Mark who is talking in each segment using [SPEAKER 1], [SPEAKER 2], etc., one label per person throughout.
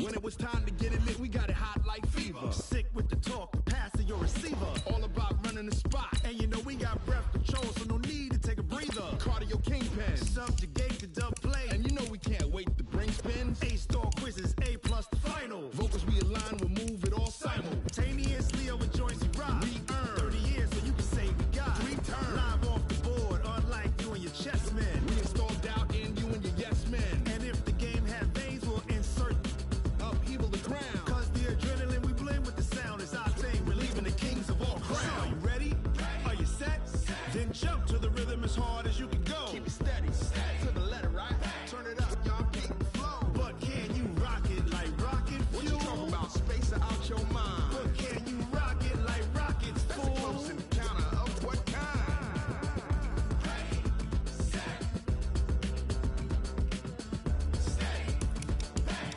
[SPEAKER 1] When it was time to get it lit, we got it hot like fever.
[SPEAKER 2] Sick with the talk, passing your receiver.
[SPEAKER 1] All about running the spot.
[SPEAKER 2] And you know we got breath control, so no need to take a breather.
[SPEAKER 1] Cardio kingpin.
[SPEAKER 2] Subjugate the dub play.
[SPEAKER 1] And you know we can't wait to bring spins.
[SPEAKER 2] A-star quizzes, A+ the final.
[SPEAKER 1] Vocals we align, we'll move it all
[SPEAKER 2] simultaneously over joints we rock.
[SPEAKER 1] We earn
[SPEAKER 2] 30 years, so you can say we got
[SPEAKER 1] 3 turns.
[SPEAKER 2] Live off the board, unlike you and your chess men.
[SPEAKER 1] We installed doubt in you and your yes men.
[SPEAKER 2] And if the game had veins, we'll insert
[SPEAKER 1] upheaval the ground.
[SPEAKER 2] Cause the adrenaline we blend with the sound is our thing. We're leaving the kings of all crowns. So are you ready? Are you set? Then jump to the rhythm as hard as you can go.
[SPEAKER 1] Keep it steady, to the letter, right? Turn it up, y'all, keep the flow.
[SPEAKER 2] But can you rock it like rocket fuel?
[SPEAKER 1] What you talking about? Space out your mind.
[SPEAKER 2] But can you rock it like rockets, fool?
[SPEAKER 1] That's a close encounter of what kind?
[SPEAKER 3] Ready, set, steady, back.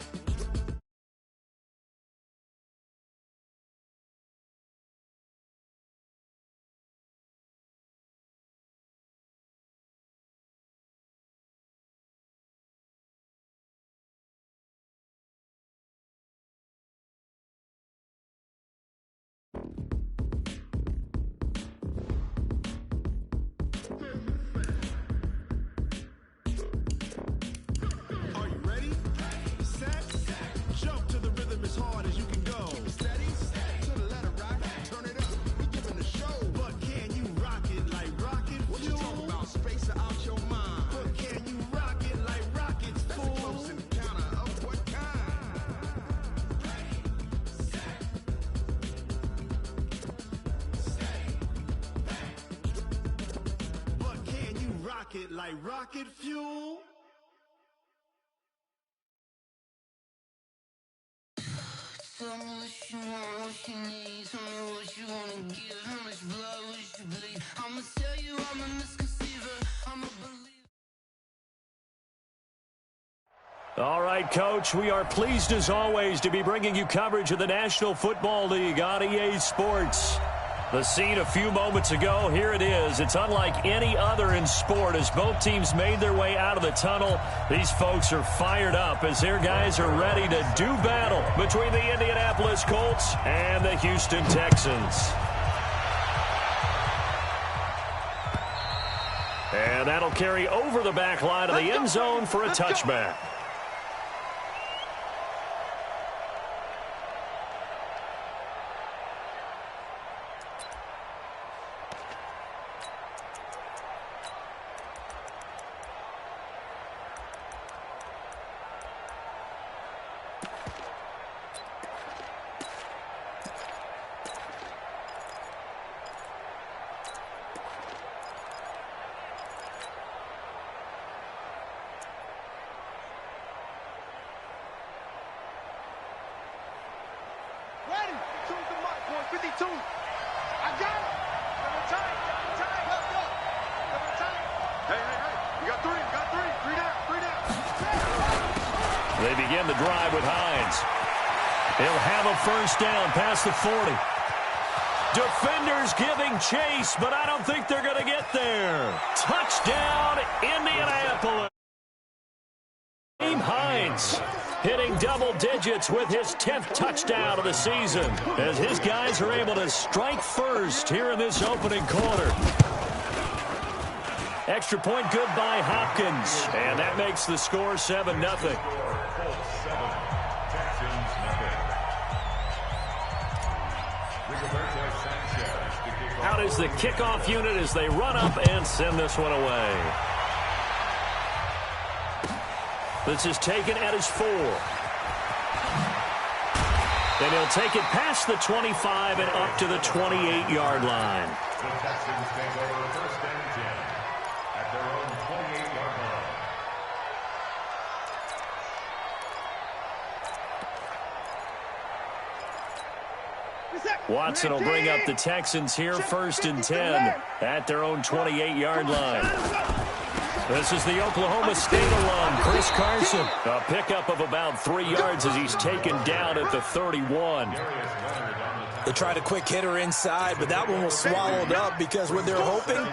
[SPEAKER 2] Are you ready? Set, jump to the rhythm as hard as you can go.
[SPEAKER 1] Steady, to the letter, right? Turn it up, we giving the show.
[SPEAKER 2] But can you rock it like rocket
[SPEAKER 1] What you
[SPEAKER 2] fuel?
[SPEAKER 1] talking about? Space out your mind.
[SPEAKER 2] But can you rock it like rockets,
[SPEAKER 1] That's a
[SPEAKER 2] fool?
[SPEAKER 1] close encounter of what kind?
[SPEAKER 3] Ready, set, steady, back.
[SPEAKER 2] But can you rock it like rocket fuel?
[SPEAKER 4] Tell me what you want, what you need. Tell me what you wanna give. How much blood would you bleed? I'ma tell you I'm a misconceiver. I'm a believer.
[SPEAKER 5] All right, Coach, we are pleased as always to be bringing you coverage of the National Football League on EA Sports. The scene a few moments ago, here it is. It's unlike any other in sport as both teams made their way out of the tunnel. These folks are fired up as their guys are ready to do battle between the Indianapolis Colts and the Houston Texans. And that'll carry over the back line of the end zone for a touchback.
[SPEAKER 6] Ready. Choose the mark, boy. 52. I got it. Double time. Let's go. Double time. Hey. You got three. Three down.
[SPEAKER 5] They begin the drive with Hines. He'll have a first down past the 40. Defenders giving chase, but I don't think they're going to get there. Touchdown, Indianapolis. Hines hitting double digits with his 10th touchdown of the season as his guys are able to strike first here in this opening quarter. Extra point good by Hopkins, and that makes the score 7-0. Out is the kickoff unit as they run up and send this one away. This is taken at his 4. And he'll take it past the 25 and up to the 28-yard line.
[SPEAKER 7] The Texans take over first and 10 at their own 28-yard line.
[SPEAKER 5] Watson will bring up the Texans here first and 10 at their own 28-yard line. This is the Oklahoma State alum, Chris Carson. A pickup of about 3 yards as he's taken down at the 31.
[SPEAKER 8] They tried a quick hitter inside, but that one was swallowed up because what they're hoping,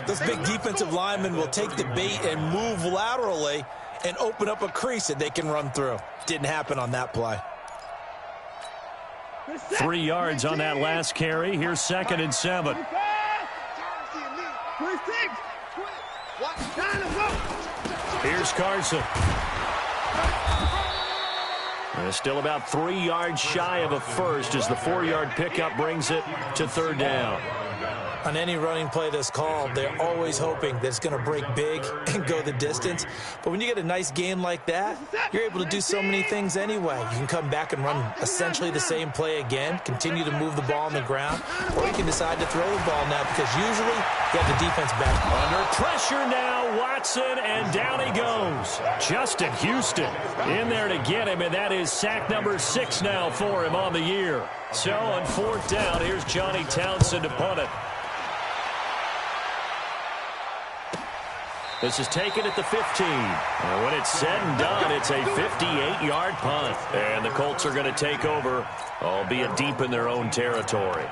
[SPEAKER 8] this big defensive lineman will take the bait and move laterally and open up a crease that they can run through. Didn't happen on that play.
[SPEAKER 5] 3 yards on that last carry. Here's 2nd and 7. Here's Carson. And still about 3 yards shy of a first as the 4-yard pickup brings it to 3rd down.
[SPEAKER 8] On any running play that's called, they're always hoping that it's going to break big and go the distance. But when you get a nice game like that, you're able to do so many things anyway. You can come back and run essentially the same play again, continue to move the ball on the ground, or you can decide to throw the ball now because usually you have the defense back.
[SPEAKER 5] Under pressure now, Watson, and down he goes. Justin Houston in there to get him, and that is sack number 6 now for him on the year. So on 4th down, here's Johnny Townsend to punt it. This is taken at the 15. And when it's said and done, it's a 58-yard punt. And the Colts are going to take over, albeit deep in their own territory.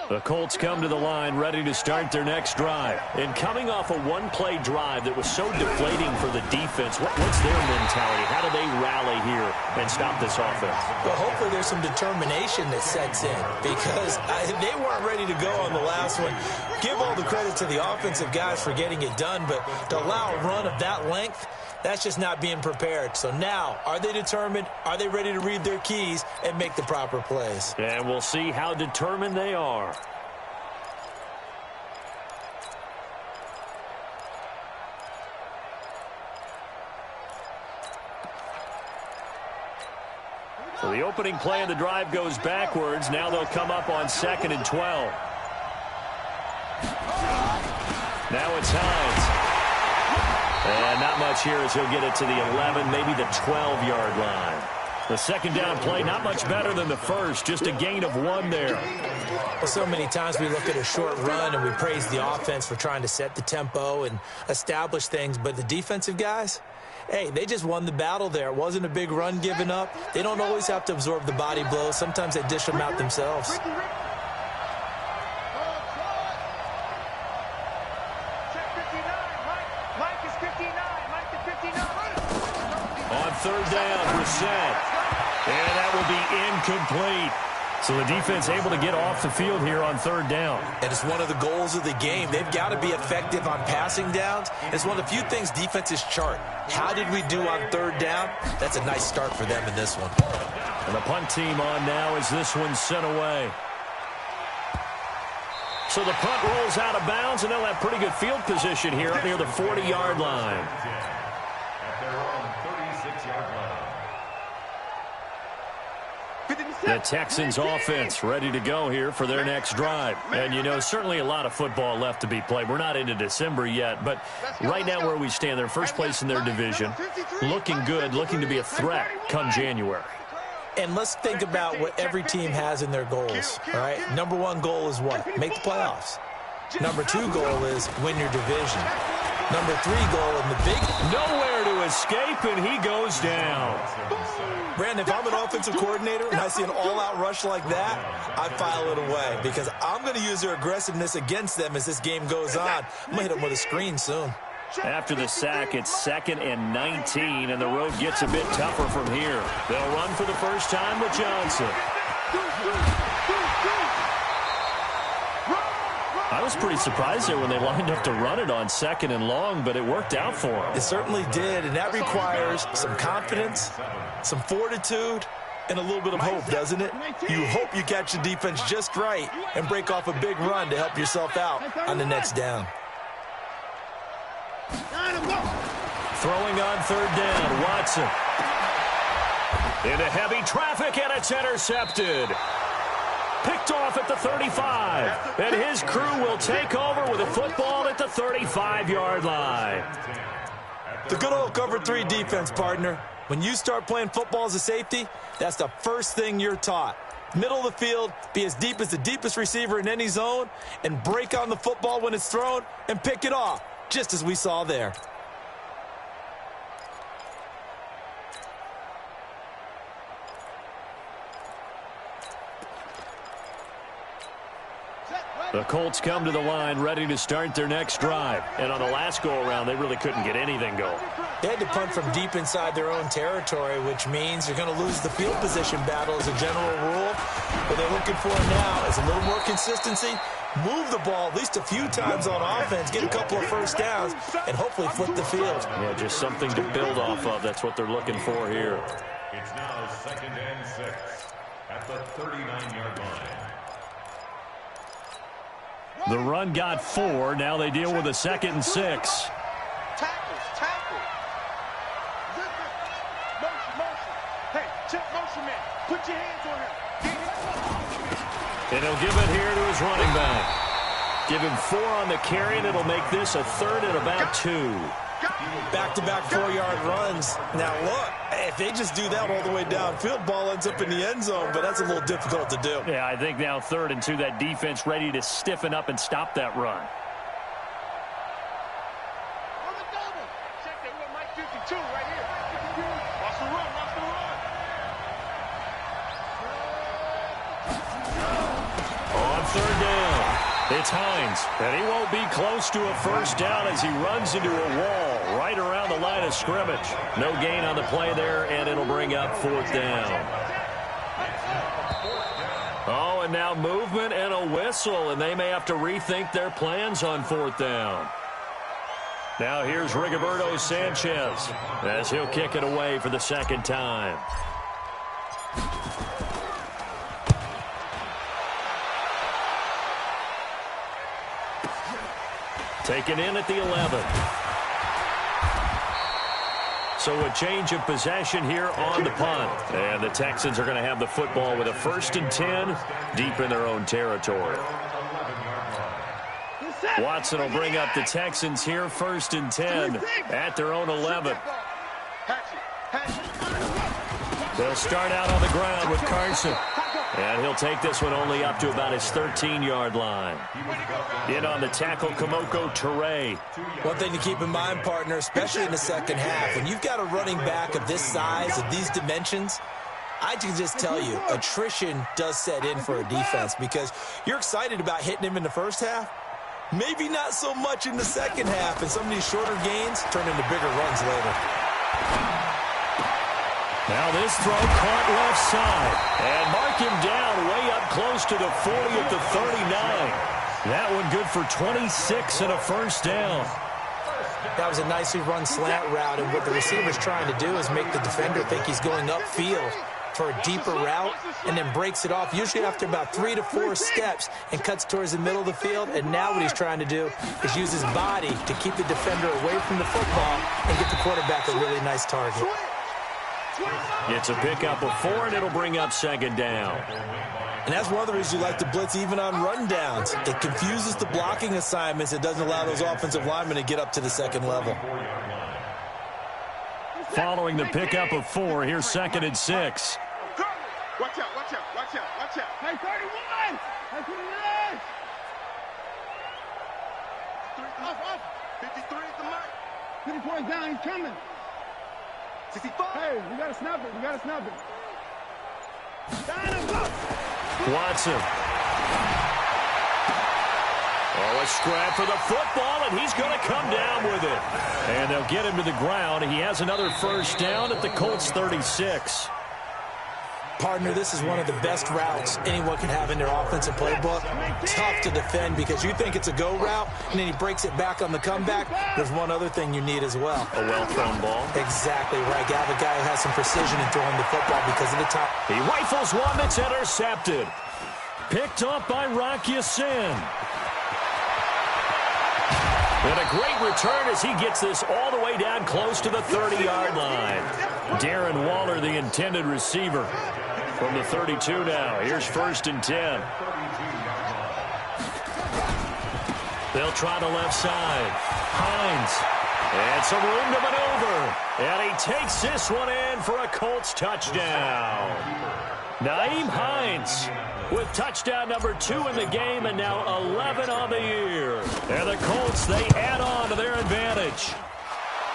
[SPEAKER 5] The Colts come to the line ready to start their next drive. And coming off a one-play drive that was so deflating for the defense, what's their mentality? How do they rally here and stop this offense?
[SPEAKER 8] Well, hopefully there's some determination that sets in because they weren't ready to go on the last one. Give all the credit to the offensive guys for getting it done, but to allow a run of that length, that's just not being prepared. So now, are they determined? Are they ready to read their keys and make the proper plays?
[SPEAKER 5] And we'll see how determined they are. So the opening play of the drive goes backwards. Now they'll come up on 2nd and 12. Now it's Hines. And not much here as he'll get it to the 11, maybe the 12-yard line. The second down play, not much better than the first, just a gain of 1 there.
[SPEAKER 8] Well, so many times we look at a short run and we praise the offense for trying to set the tempo and establish things, but the defensive guys, hey, they just won the battle there. It wasn't a big run given up. They don't always have to absorb the body blows. Sometimes they dish them out themselves.
[SPEAKER 5] On 3rd down, Brissett. And that will be incomplete. So the defense able to get off the field here on 3rd down.
[SPEAKER 8] And it's one of the goals of the game. They've got to be effective on passing downs. It's one of the few things defenses chart. How did we do on 3rd down? That's a nice start for them in this one.
[SPEAKER 5] And the punt team on now as this one's sent away. So the punt rolls out of bounds, and they'll have pretty good field position here up near the 40-yard line. The Texans offense ready to go here for their next drive. And, you know, certainly a lot of football left to be played. We're not into December yet, but right now where we stand, they're first place in their division, looking good, looking to be a threat come January.
[SPEAKER 8] And let's think about what every team has in their goals, all right? Number 1 goal is what? Make the playoffs. Number 2 goal is win your division. Number 3 goal in the big.
[SPEAKER 5] Nowhere to escape, and he goes down.
[SPEAKER 8] Brandon, if I'm an offensive coordinator and I see an all-out rush like that, I file it away because I'm going to use their aggressiveness against them as this game goes on. I'm going to hit them with a screen soon.
[SPEAKER 5] After the sack, it's 2nd and 19, and the road gets a bit tougher from here. They'll run for the first time with Johnson. I was pretty surprised there when they lined up to run it on 2nd and long, but it worked out for them.
[SPEAKER 8] It certainly did, and that requires some confidence, some fortitude, and a little bit of hope, doesn't it? You hope you catch the defense just right and break off a big run to help yourself out on the next down.
[SPEAKER 5] Throwing on 3rd down, Watson. Into heavy traffic, and it's intercepted. Picked off at the 35. And his crew will take over with a football at the 35-yard line.
[SPEAKER 8] The good old cover 3 defense, partner. When you start playing football as a safety, that's the first thing you're taught. Middle of the field, be as deep as the deepest receiver in any zone, and break on the football when it's thrown and pick it off, just as we saw there.
[SPEAKER 5] The Colts come to the line ready to start their next drive. And on the last go-around, they really couldn't get anything going.
[SPEAKER 8] They had to punt from deep inside their own territory, which means you're going to lose the field position battle as a general rule. What they're looking for now is a little more consistency, move the ball at least a few times on offense, get a couple of first downs, and hopefully flip the field.
[SPEAKER 5] Yeah, just something to build off of. That's what they're looking for here.
[SPEAKER 7] It's now 2nd and 6 at the 39-yard line.
[SPEAKER 5] The run got 4. Now they deal with a 2nd and 6.
[SPEAKER 6] Tackles. Motion. Hey, check motion man. Put your hands on him.
[SPEAKER 5] And he'll give it here to his running back. Give him 4 on the carry, and it'll make this a 3rd and about 2.
[SPEAKER 8] Back-to-back 4-yard runs. Now, look, if they just do that all the way downfield, ball ends up in the end zone, but that's a little difficult to do.
[SPEAKER 5] Yeah, I think now 3rd and 2, that defense ready to stiffen up and stop that run.
[SPEAKER 6] On the double. Check that. We're Mike 52 right here. Watch the run.
[SPEAKER 5] On 3rd down, it's Hines, and he won't be close to a first down as he runs into a wall right around the line of scrimmage. No gain on the play there, and it'll bring up 4th down. Oh, and now movement and a whistle, and they may have to rethink their plans on 4th down. Now here's Rigoberto Sanchez as he'll kick it away for the 2nd time. Taken in at the 11. So a change of possession here on the punt. And the Texans are going to have the football with a 1st and 10 deep in their own territory. Watson will bring up the Texans here 1st and 10 at their own 11. They'll start out on the ground with Carson. And he'll take this one only up to about his 13-yard line. In on the tackle, Kamoko Toure.
[SPEAKER 8] One thing to keep in mind, partner, especially in the second half, when you've got a running back of this size, of these dimensions, I can just tell you, attrition does set in for a defense because you're excited about hitting him in the first half. Maybe not so much in the second half, and some of these shorter gains turn into bigger runs later.
[SPEAKER 5] Now this throw caught left side. And mark him down way up close to the 40 at the 39. That one good for 26 and a first down.
[SPEAKER 8] That was a nicely run slant route, and what the receiver's trying to do is make the defender think he's going upfield for a deeper route and then breaks it off, usually after about 3 to 4 steps, and cuts towards the middle of the field. And now what he's trying to do is use his body to keep the defender away from the football and get the quarterback a really nice target.
[SPEAKER 5] It's a pickup of 4, and it'll bring up 2nd down.
[SPEAKER 8] And that's one of the reasons you like to blitz even on rundowns. It confuses the blocking assignments. It doesn't allow those offensive linemen to get up to the second level.
[SPEAKER 5] Following the pickup of 4, here's 2nd and 6.
[SPEAKER 6] Watch out. Hey, 31! That's what it is! Off. 53 is the mark.
[SPEAKER 2] 50 points down, he's coming.
[SPEAKER 6] 65.
[SPEAKER 2] Hey, we gotta snap it, we gotta snap it. Down and go.
[SPEAKER 5] Watson. Oh, a scrap for the football, and he's going to come down with it. And they'll get him to the ground. He has another first down at the Colts 36.
[SPEAKER 8] Partner, this is one of the best routes anyone can have in their offensive playbook. Tough to defend because you think it's a go route, and then he breaks it back on the comeback. There's one other thing you need as well.
[SPEAKER 5] A well-thrown ball.
[SPEAKER 8] Exactly right. You have a guy who has some precision in throwing the football because of the top.
[SPEAKER 5] He rifles one that's intercepted. Picked up by Rocky Sin. And a great return as he gets this all the way down close to the 30-yard line. Darren Waller, the intended receiver. From the 32 now. Here's 1st and 10. They'll try the left side. Hines. And some room to maneuver. And he takes this one in for a Colts touchdown. Nyheim Hines with touchdown number 2 in the game and now 11 on the year. And the Colts, they add on to their advantage.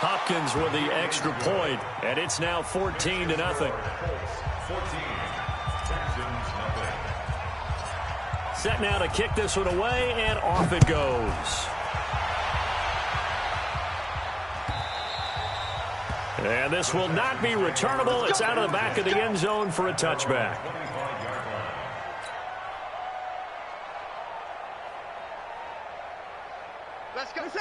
[SPEAKER 5] Hopkins with the extra point, and it's now 14-0.
[SPEAKER 7] 14. Texans nothing.
[SPEAKER 5] Set now to kick this one away, and off it goes. And this will not be returnable. It's out of the back of the end zone for a touchback.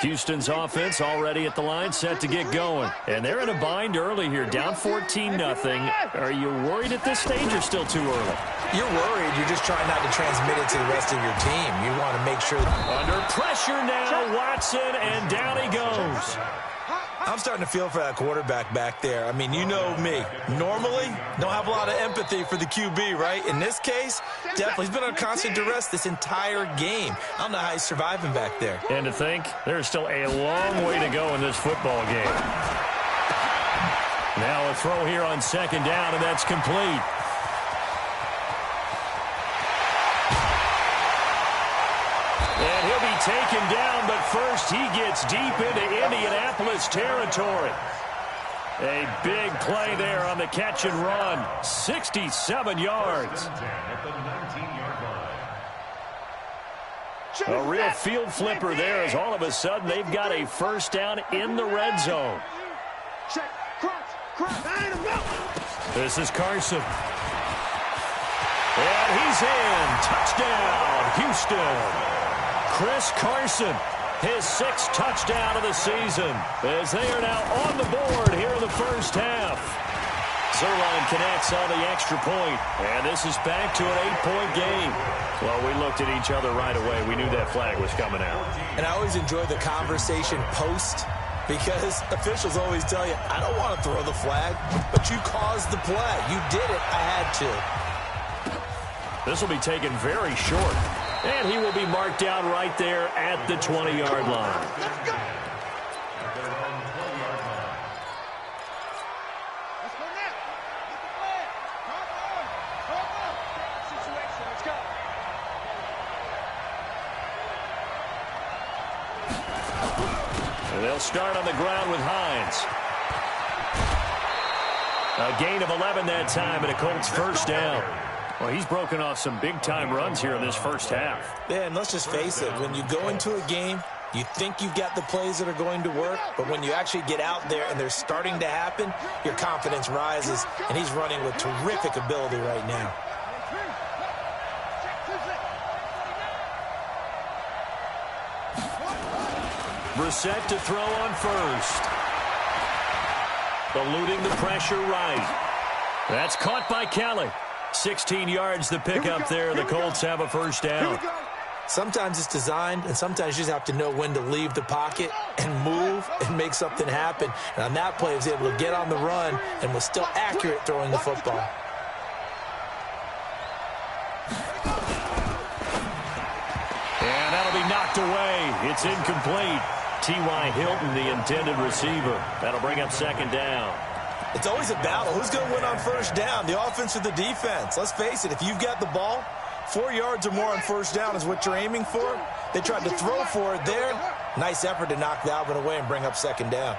[SPEAKER 5] Houston's offense already at the line, set to get going. And they're in a bind early here, down 14-0. Are you worried at this stage or still too early?
[SPEAKER 8] You're worried. You're just trying not to transmit it to the rest of your team. You want to make sure.
[SPEAKER 5] Under pressure now, Watson, and down he goes.
[SPEAKER 8] I'm starting to feel for that quarterback back there. I mean, you know me. Normally, don't have a lot of empathy for the QB, right? In this case, definitely. He's been on constant duress this entire game. I don't know how he's surviving back there.
[SPEAKER 5] And to think, there's still a long way to go in this football game. Now a throw here on 2nd down, and that's complete. And he'll be taken down, but first he gets deep into Indianapolis territory. A big play there on the catch and run. 67 yards. A real field flipper there as all of a sudden they've got a first down in the red zone. This is Carson. And he's in. Touchdown, Houston. Chris Carson, his 6th touchdown of the season, as they are now on the board here in the first half. Zerline connects on the extra point, and this is back to an 8-point game. Well, we looked at each other right away. We knew that flag was coming out.
[SPEAKER 8] And I always enjoy the conversation post, because officials always tell you, I don't want to throw the flag, but you caused the play. You did it. I had to.
[SPEAKER 5] This will be taken very short. And he will be marked down right there at the 20-yard line.
[SPEAKER 6] Let's go. Let's go now. Get the flag. Come on. Situation. Let's go.
[SPEAKER 5] And they'll start on the ground with Hines. A gain of 11 that time, and a Colts first down. Well, he's broken off some big-time runs here in this first half.
[SPEAKER 8] Yeah, and let's just face it. When you go into a game, you think you've got the plays that are going to work, but when you actually get out there and they're starting to happen, your confidence rises, and he's running with terrific ability right now.
[SPEAKER 5] Brissett to throw on first. Eluding the pressure right. That's caught by Kelly. 16 yards the pick up there. The Colts have a first down.
[SPEAKER 8] Sometimes it's designed, and sometimes you just have to know when to leave the pocket and move and make something happen. And on that play, he was able to get on the run and was still accurate throwing the football.
[SPEAKER 5] And that'll be knocked away. It's incomplete. T.Y. Hilton, the intended receiver. That'll bring up 2nd down.
[SPEAKER 8] It's always a battle. Who's going to win on first down, the offense or the defense? Let's face it, if you've got the ball, 4 yards or more on first down is what you're aiming for. They tried to throw for it there. Nice effort to knock Dalvin away and bring up second down.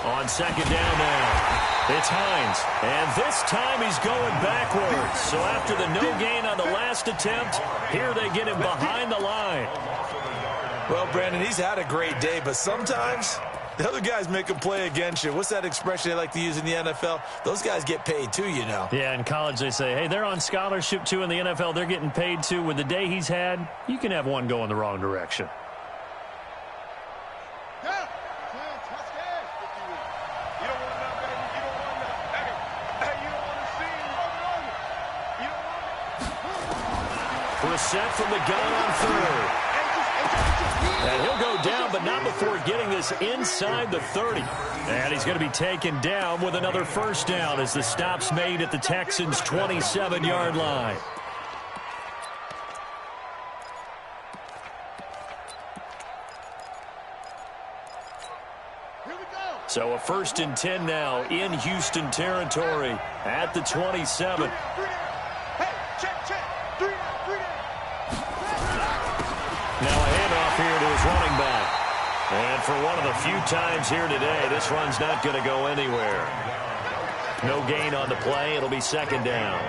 [SPEAKER 5] On second down now, it's Hines. And this time he's going backwards. So after the no gain on the last attempt, here they get him behind the line.
[SPEAKER 8] Well, Brandon, he's had a great day, but sometimes the other guys make a play against you. What's that expression they like to use in the NFL? Those guys get paid too, you know.
[SPEAKER 5] Yeah, in college they say, hey, they're on scholarship too. In the NFL, they're getting paid too. With the day he's had, you can have one go in the wrong direction. Set from the gun on third. And he'll go down, but not before getting this inside the 30. And he's going to be taken down with another first down as the stop's made at the Texans' 27-yard line. So a 1st and 10 now in Houston territory at the 27. Now a handoff here to his running back. And for one of the few times here today, this run's not going to go anywhere. No gain on the play. It'll be second down.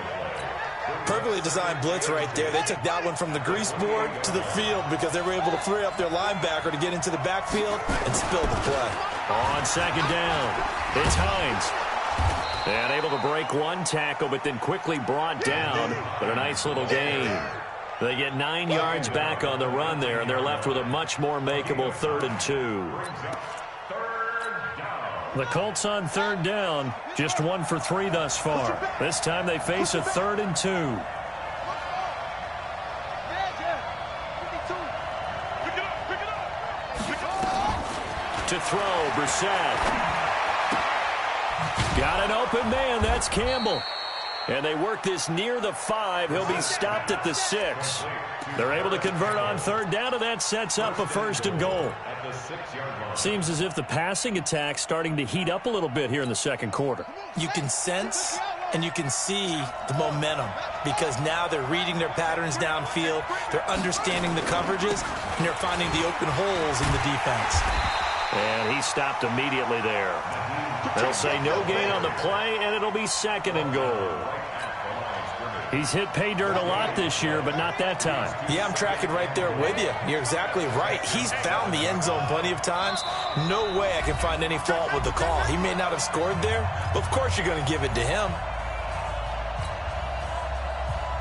[SPEAKER 8] Perfectly designed blitz right there. They took that one from the grease board to the field because they were able to free up their linebacker to get into the backfield and spill the play.
[SPEAKER 5] On second down, it's Hines. And able to break one tackle, but then quickly brought down. But a nice little gain. They get 9 yards back on the run there, and they're left with a much more makeable 3rd and 2. The Colts on 3rd down, just 1 for 3 thus far. This time they face a 3rd and 2. To throw, Brissett. Got an open man, that's Campbell. And they work this near the 5. He'll be stopped at the 6. They're able to convert on 3rd down, and that sets up a 1st and goal. Seems as if the passing attack's starting to heat up a little bit here in the second quarter.
[SPEAKER 8] You can sense and you can see the momentum because now they're reading their patterns downfield, they're understanding the coverages, and they're finding the open holes in the defense.
[SPEAKER 5] And he stopped immediately there. They'll say no gain on the play, and it'll be 2nd and goal. He's hit pay dirt a lot this year, but not that time.
[SPEAKER 8] Yeah, I'm tracking right there with you. You're exactly right. He's found the end zone plenty of times. No way I can find any fault with the call. He may not have scored there, but of course you're going to give it to him.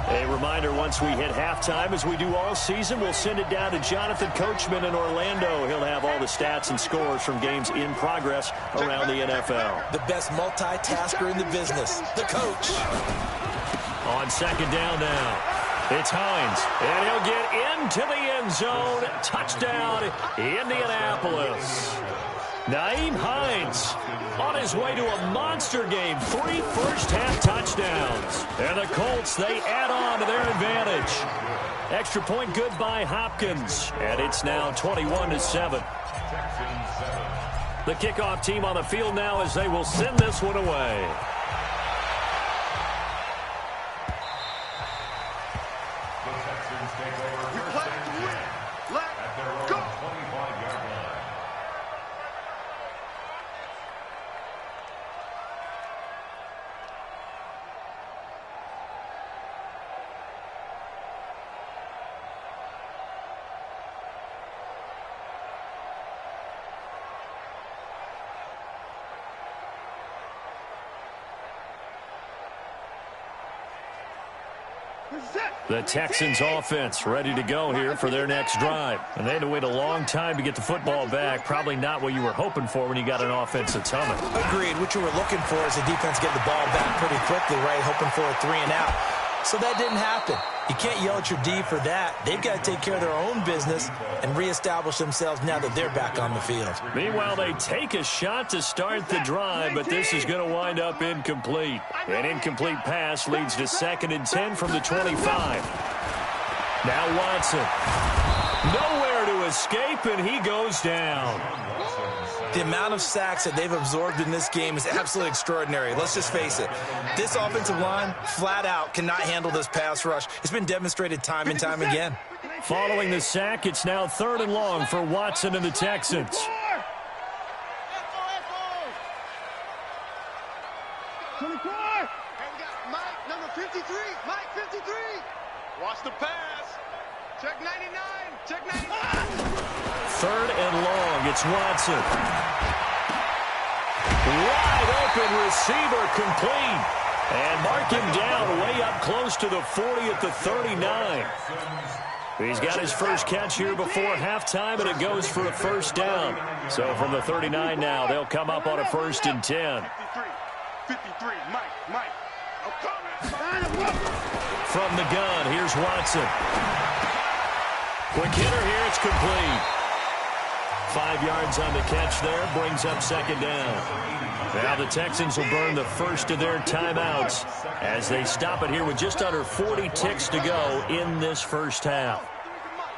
[SPEAKER 5] A reminder, once we hit halftime, as we do all season, we'll send it down to Jonathan Coachman in Orlando. He'll have all the stats and scores from games in progress around the NFL.
[SPEAKER 8] The best multitasker in the business, the coach.
[SPEAKER 5] On 2nd down now, it's Hines, and he'll get into the end zone. Touchdown, Indianapolis. Nyheim Hines on his way to a monster game. 3 first-half touchdowns. And the Colts, they add on to their advantage. Extra point good by Hopkins. And it's now 21-7. The kickoff team on the field now as they will send this one away. The Texans offense ready to go here for their next drive. And they had to wait a long time to get the football back. Probably not what you were hoping for when you got an offense that's humming.
[SPEAKER 8] Agreed. What you were looking for is the defense get the ball back pretty quickly, right? Hoping for a 3 and out. So that didn't happen. You can't yell at your D for that. They've got to take care of their own business and reestablish themselves now that they're back on the field.
[SPEAKER 5] Meanwhile, they take a shot to start the drive, but this is going to wind up incomplete. An incomplete pass leads to 2nd and 10 from the 25. Now Watson. Nowhere to escape, and he goes down.
[SPEAKER 8] The amount of sacks that they've absorbed in this game is absolutely extraordinary. Let's just face it. This offensive line, flat out, cannot handle this pass rush. It's been demonstrated time and time again.
[SPEAKER 5] Following the sack, it's now 3rd and long for Watson and the Texans.
[SPEAKER 6] 24. Hey, we got Mike, number 53. Mike, 53. Watch the pass. Check 99. Check 99.
[SPEAKER 5] 3rd and long. It's Watson. Wide open receiver complete. And mark him down way up close to the 40 at the 39. He's got his first catch here before halftime, and it goes for a first down. So from the 39 now, they'll come up on a 1st and 10.
[SPEAKER 6] 53, Mike. I'm coming.
[SPEAKER 5] From the gun, here's Watson. Quick hitter here, it's complete. 5 yards on the catch there, brings up 2nd down. Now the Texans will burn the first of their timeouts as they stop it here with just under 40 ticks to go in this first half.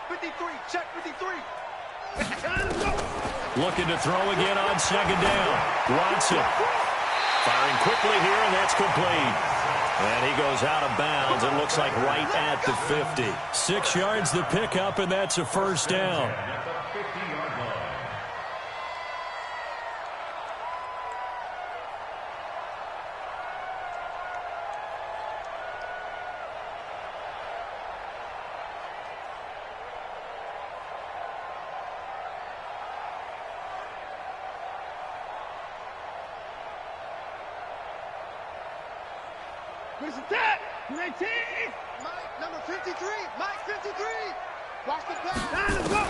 [SPEAKER 6] 53, check 53.
[SPEAKER 5] Looking to throw again on 2nd down. Watson firing quickly here, and that's complete. And he goes out of bounds. It looks like right at the 50. 6 yards the pickup, and that's a first down.
[SPEAKER 6] Where's the tap? 19. Mike, number 53. Mike, 53. Watch the pass. Let's go.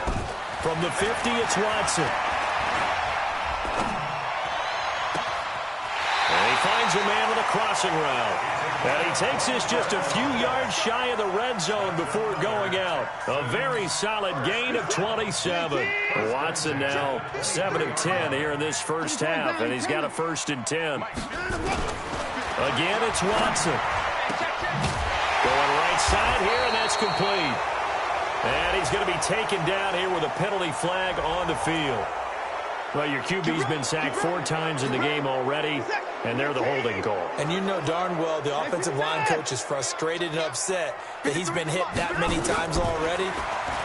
[SPEAKER 5] From the 50, it's Watson. And he finds a man with a crossing route. And he takes this just a few yards shy of the red zone before going out. A very solid gain of 27. Watson now 7 of 10 here in this first half, and he's got a 1st and 10. Again, it's Watson. Going right side here, and that's complete. And he's going to be taken down here with a penalty flag on the field. Well, your QB's been sacked 4 times in the game already, and they're the holding call.
[SPEAKER 8] And you know darn well the offensive line coach is frustrated and upset that he's been hit that many times already.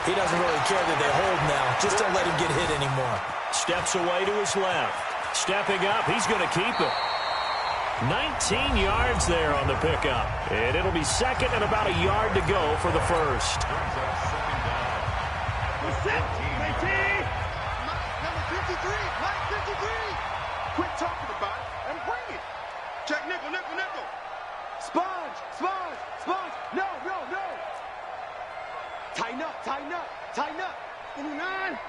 [SPEAKER 8] He doesn't really care that they hold now. Just don't let him get hit anymore.
[SPEAKER 5] Steps away to his left. Stepping up, he's going to keep it. 19 yards there on the pickup. And it'll be 2nd and about a yard to go for the first.
[SPEAKER 6] Number 53. Mike, 53. Quit talking about it and bring it. Check nickel. Sponge. No. Tighten up. 59.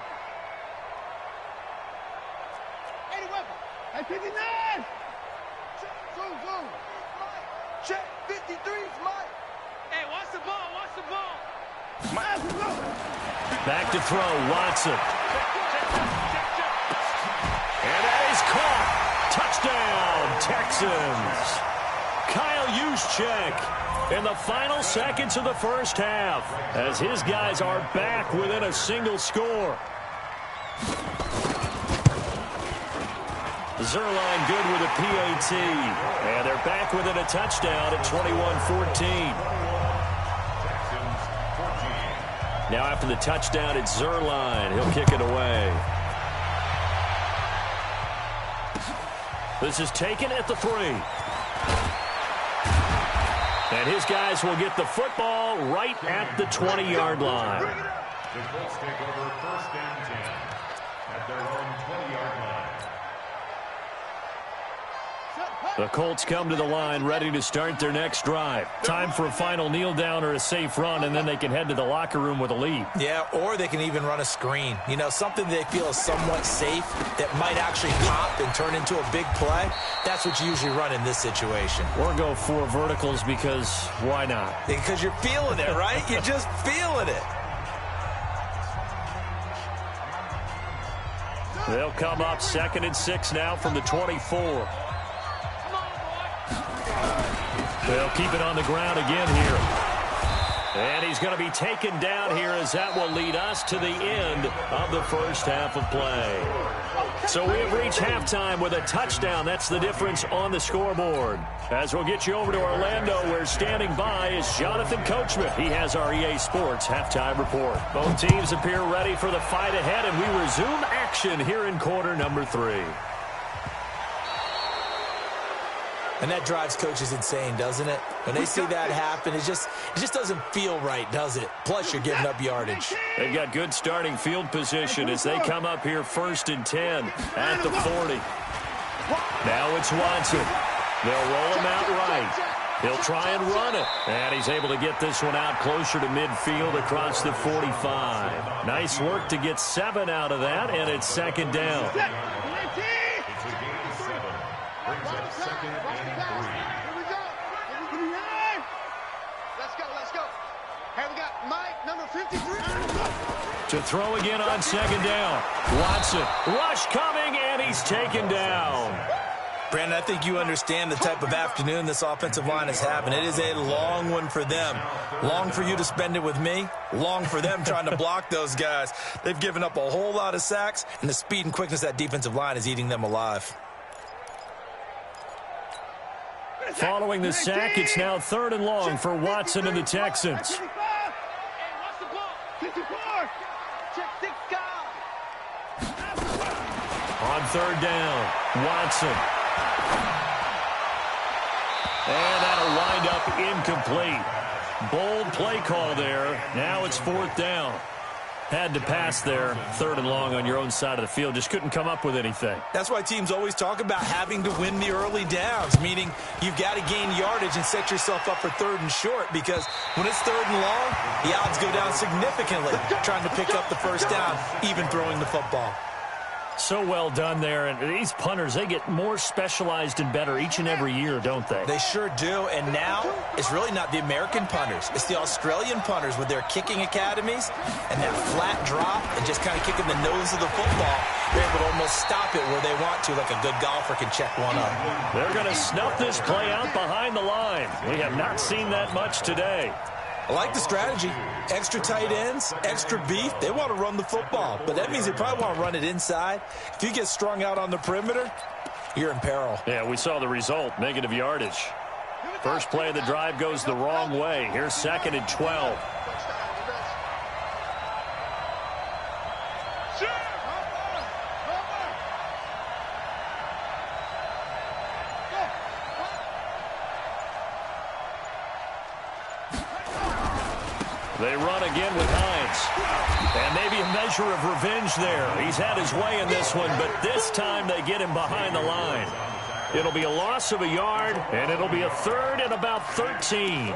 [SPEAKER 6] 80 weapon. At 59. Zoom. Check 53's Mike. Hey, watch the ball.
[SPEAKER 5] Back to throw, Watson. And that is caught. Touchdown, Texans. Kyle Juszczyk in the final seconds of the first half as his guys are back within a single score. Zerline good with a PAT. And they're back within a touchdown at 21-14. Now after the touchdown, it's Zerline. He'll kick it away. This is taken at the 3. And his guys will get the football right at the 20-yard line.
[SPEAKER 7] The Colts take over 1st and 10 at their own 20-yard line.
[SPEAKER 5] The Colts come to the line ready to start their next drive. Time for a final kneel down or a safe run, and then they can head to the locker room with a lead.
[SPEAKER 8] Yeah, or they can even run a screen. You know, something they feel is somewhat safe that might actually pop and turn into a big play. That's what you usually run in this situation.
[SPEAKER 5] Or go 4 verticals because why not?
[SPEAKER 8] Because you're feeling it, right? You're just feeling it.
[SPEAKER 5] They'll come up 2nd and 6 now from the 24. They'll keep it on the ground again here. And he's going to be taken down here as that will lead us to the end of the first half of play. So we have reached halftime with a touchdown. That's the difference on the scoreboard. As we'll get you over to Orlando, where standing by is Jonathan Coachman. He has our EA Sports halftime report. Both teams appear ready for the fight ahead, and we resume action here in quarter number 3.
[SPEAKER 8] And that drives coaches insane, doesn't it? When they see that happen, it just doesn't feel right, does it? Plus, you're giving up yardage.
[SPEAKER 5] They've got good starting field position as they come up here 1st and 10 at the 40. Now it's Watson. They'll roll him out right. He'll try and run it. And he's able to get this one out closer to midfield across the 45. Nice work to get 7 out of that, and it's 2nd down.
[SPEAKER 7] It's a gain of 7. Brings up 2nd and 3.
[SPEAKER 6] Here we go. Let's go. Hey, we got Mike, number 53.
[SPEAKER 5] To throw again on 2nd down. Watson, rush coming, and he's taken down.
[SPEAKER 8] Brandon, I think you understand the type of afternoon this offensive line is having. It is a long one for them. Long for you to spend it with me. Long for them trying to block those guys. They've given up a whole lot of sacks, and the speed and quickness of that defensive line is eating them alive.
[SPEAKER 5] Following the sack, it's now 3rd and long for Watson and the Texans.
[SPEAKER 6] Hey, watch the ball. 54. Check 6 guys.
[SPEAKER 5] On 3rd down, Watson. And that'll wind up incomplete. Bold play call there. Now it's 4th down. Had to pass there, 3rd and long on your own side of the field. Just couldn't come up with anything.
[SPEAKER 8] That's why teams always talk about having to win the early downs, meaning you've got to gain yardage and set yourself up for 3rd and short, because when it's 3rd and long, the odds go down significantly trying to pick up the 1st down, even throwing the football.
[SPEAKER 5] So well done there. And these punters, they get more specialized and better each and every year, don't they?
[SPEAKER 8] They sure do. And now it's really not the American punters. It's the Australian punters with their kicking academies and that flat drop and just kind of kicking the nose of the football. They're able to almost stop it where they want to, like a good golfer can check one up.
[SPEAKER 5] They're going to snuff this play out behind the line. We have not seen that much today.
[SPEAKER 8] I like the strategy. Extra tight ends, extra beef. They want to run the football, but that means they probably want to run it inside. If you get strung out on the perimeter, you're in peril.
[SPEAKER 5] Yeah, we saw the result, negative yardage. First play of the drive goes the wrong way. Here's 2nd and 12. They run again with Hines. And maybe a measure of revenge there. He's had his way in this one, but this time they get him behind the line. It'll be a loss of a yard, and it'll be a 3rd and about 13.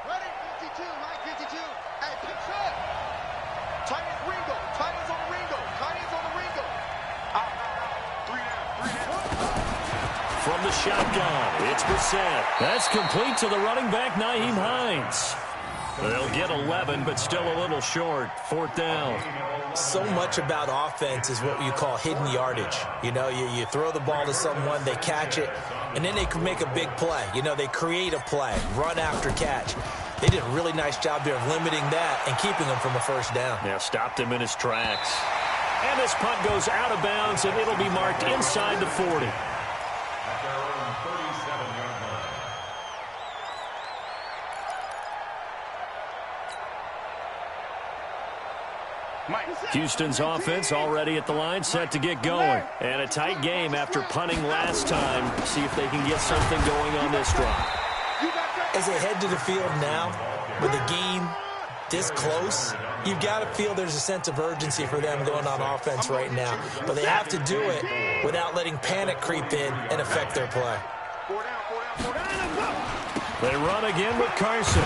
[SPEAKER 6] Ready? 52, Mike, 52. Hey, pitch up. Tight ends Ringo. Tight ends on the Ringo. Tight ends on the Ringo. Out. 3 down.
[SPEAKER 5] From the shotgun, it's Brissett. That's complete to the running back, Nyheim Hines. They'll get 11, but still a little short. 4th down.
[SPEAKER 8] So much about offense is what you call hidden yardage. You know, you throw the ball to someone, they catch it, and then they can make a big play. You know, they create a play, run after catch. They did a really nice job there of limiting that and keeping him from a 1st down.
[SPEAKER 5] Yeah, stopped him in his tracks. And this punt goes out of bounds, and it'll be marked inside the 40.
[SPEAKER 7] At their own 37-yard line.
[SPEAKER 5] Houston's offense already at the line, set to get going. And a tight game after punting last time. See if they can get something going on this drive.
[SPEAKER 8] As they head to the field now, with the game this close, you've got to feel there's a sense of urgency for them going on offense right now. But they have to do it without letting panic creep in and affect their play.
[SPEAKER 5] They run again with Carson.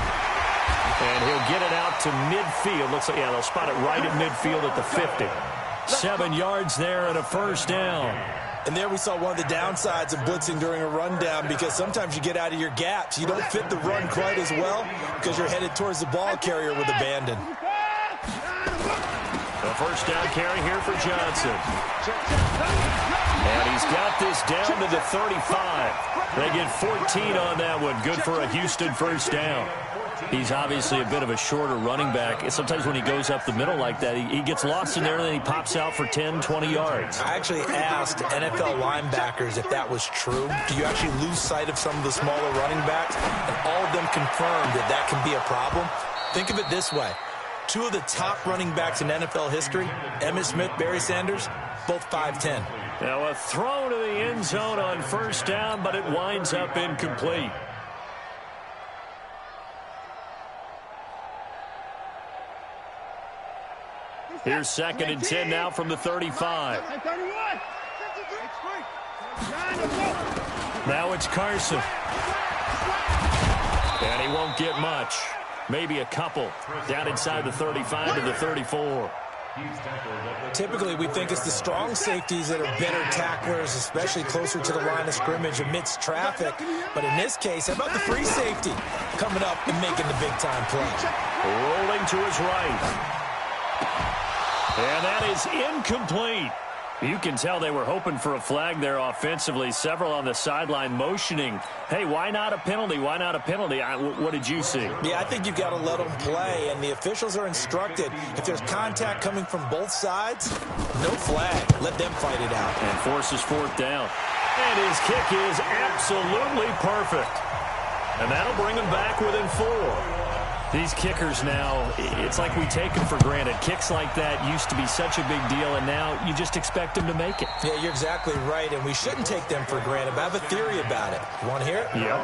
[SPEAKER 5] And he'll get it out to midfield. Looks like, yeah, they'll spot it right at midfield at the 50. 7 yards there and a 1st down.
[SPEAKER 8] And there we saw one of the downsides of blitzing during a rundown, because sometimes you get out of your gaps. You don't fit the run quite as well because you're headed towards the ball carrier with abandon.
[SPEAKER 5] The first down carry here for Johnson. And he's got this down to the 35. They get 14 on that one. Good for a Houston first down. He's obviously a bit of a shorter running back. Sometimes when he goes up the middle like that, he gets lost in there and then he pops out for 10, 20 yards.
[SPEAKER 8] I actually asked NFL linebackers if that was true. Do you actually lose sight of some of the smaller running backs? And all of them confirmed that that can be a problem. Think of it this way. Two of the top running backs in NFL history, Emmitt Smith, Barry Sanders, both 5'10".
[SPEAKER 5] Now a throw to the end zone on first down, but it winds up incomplete. Here's 2nd and 10 now from the 35. Now it's Carson. And he won't get much. Maybe a couple. Down inside the 35 to the 34.
[SPEAKER 8] Typically, we think it's the strong safeties that are better tacklers, especially closer to the line of scrimmage amidst traffic. But in this case, how about the free safety coming up and making the big-time play?
[SPEAKER 5] Rolling to his right. And that is incomplete. You can tell they were hoping for a flag there offensively. Several on the sideline motioning, hey, why not a penalty? Why not a penalty? What did you see?
[SPEAKER 8] Yeah, I think you've got to let them play, and the officials are instructed. If there's contact coming from both sides, no flag. Let them fight it out.
[SPEAKER 5] And forces 4th down. And his kick is absolutely perfect. And that'll bring him back within 4. These kickers now, it's like we take them for granted. Kicks like that used to be such a big deal, and now you just expect them to make it.
[SPEAKER 8] Yeah, you're exactly right, and we shouldn't take them for granted, but I have a theory about it. You want to hear it?
[SPEAKER 5] Yeah.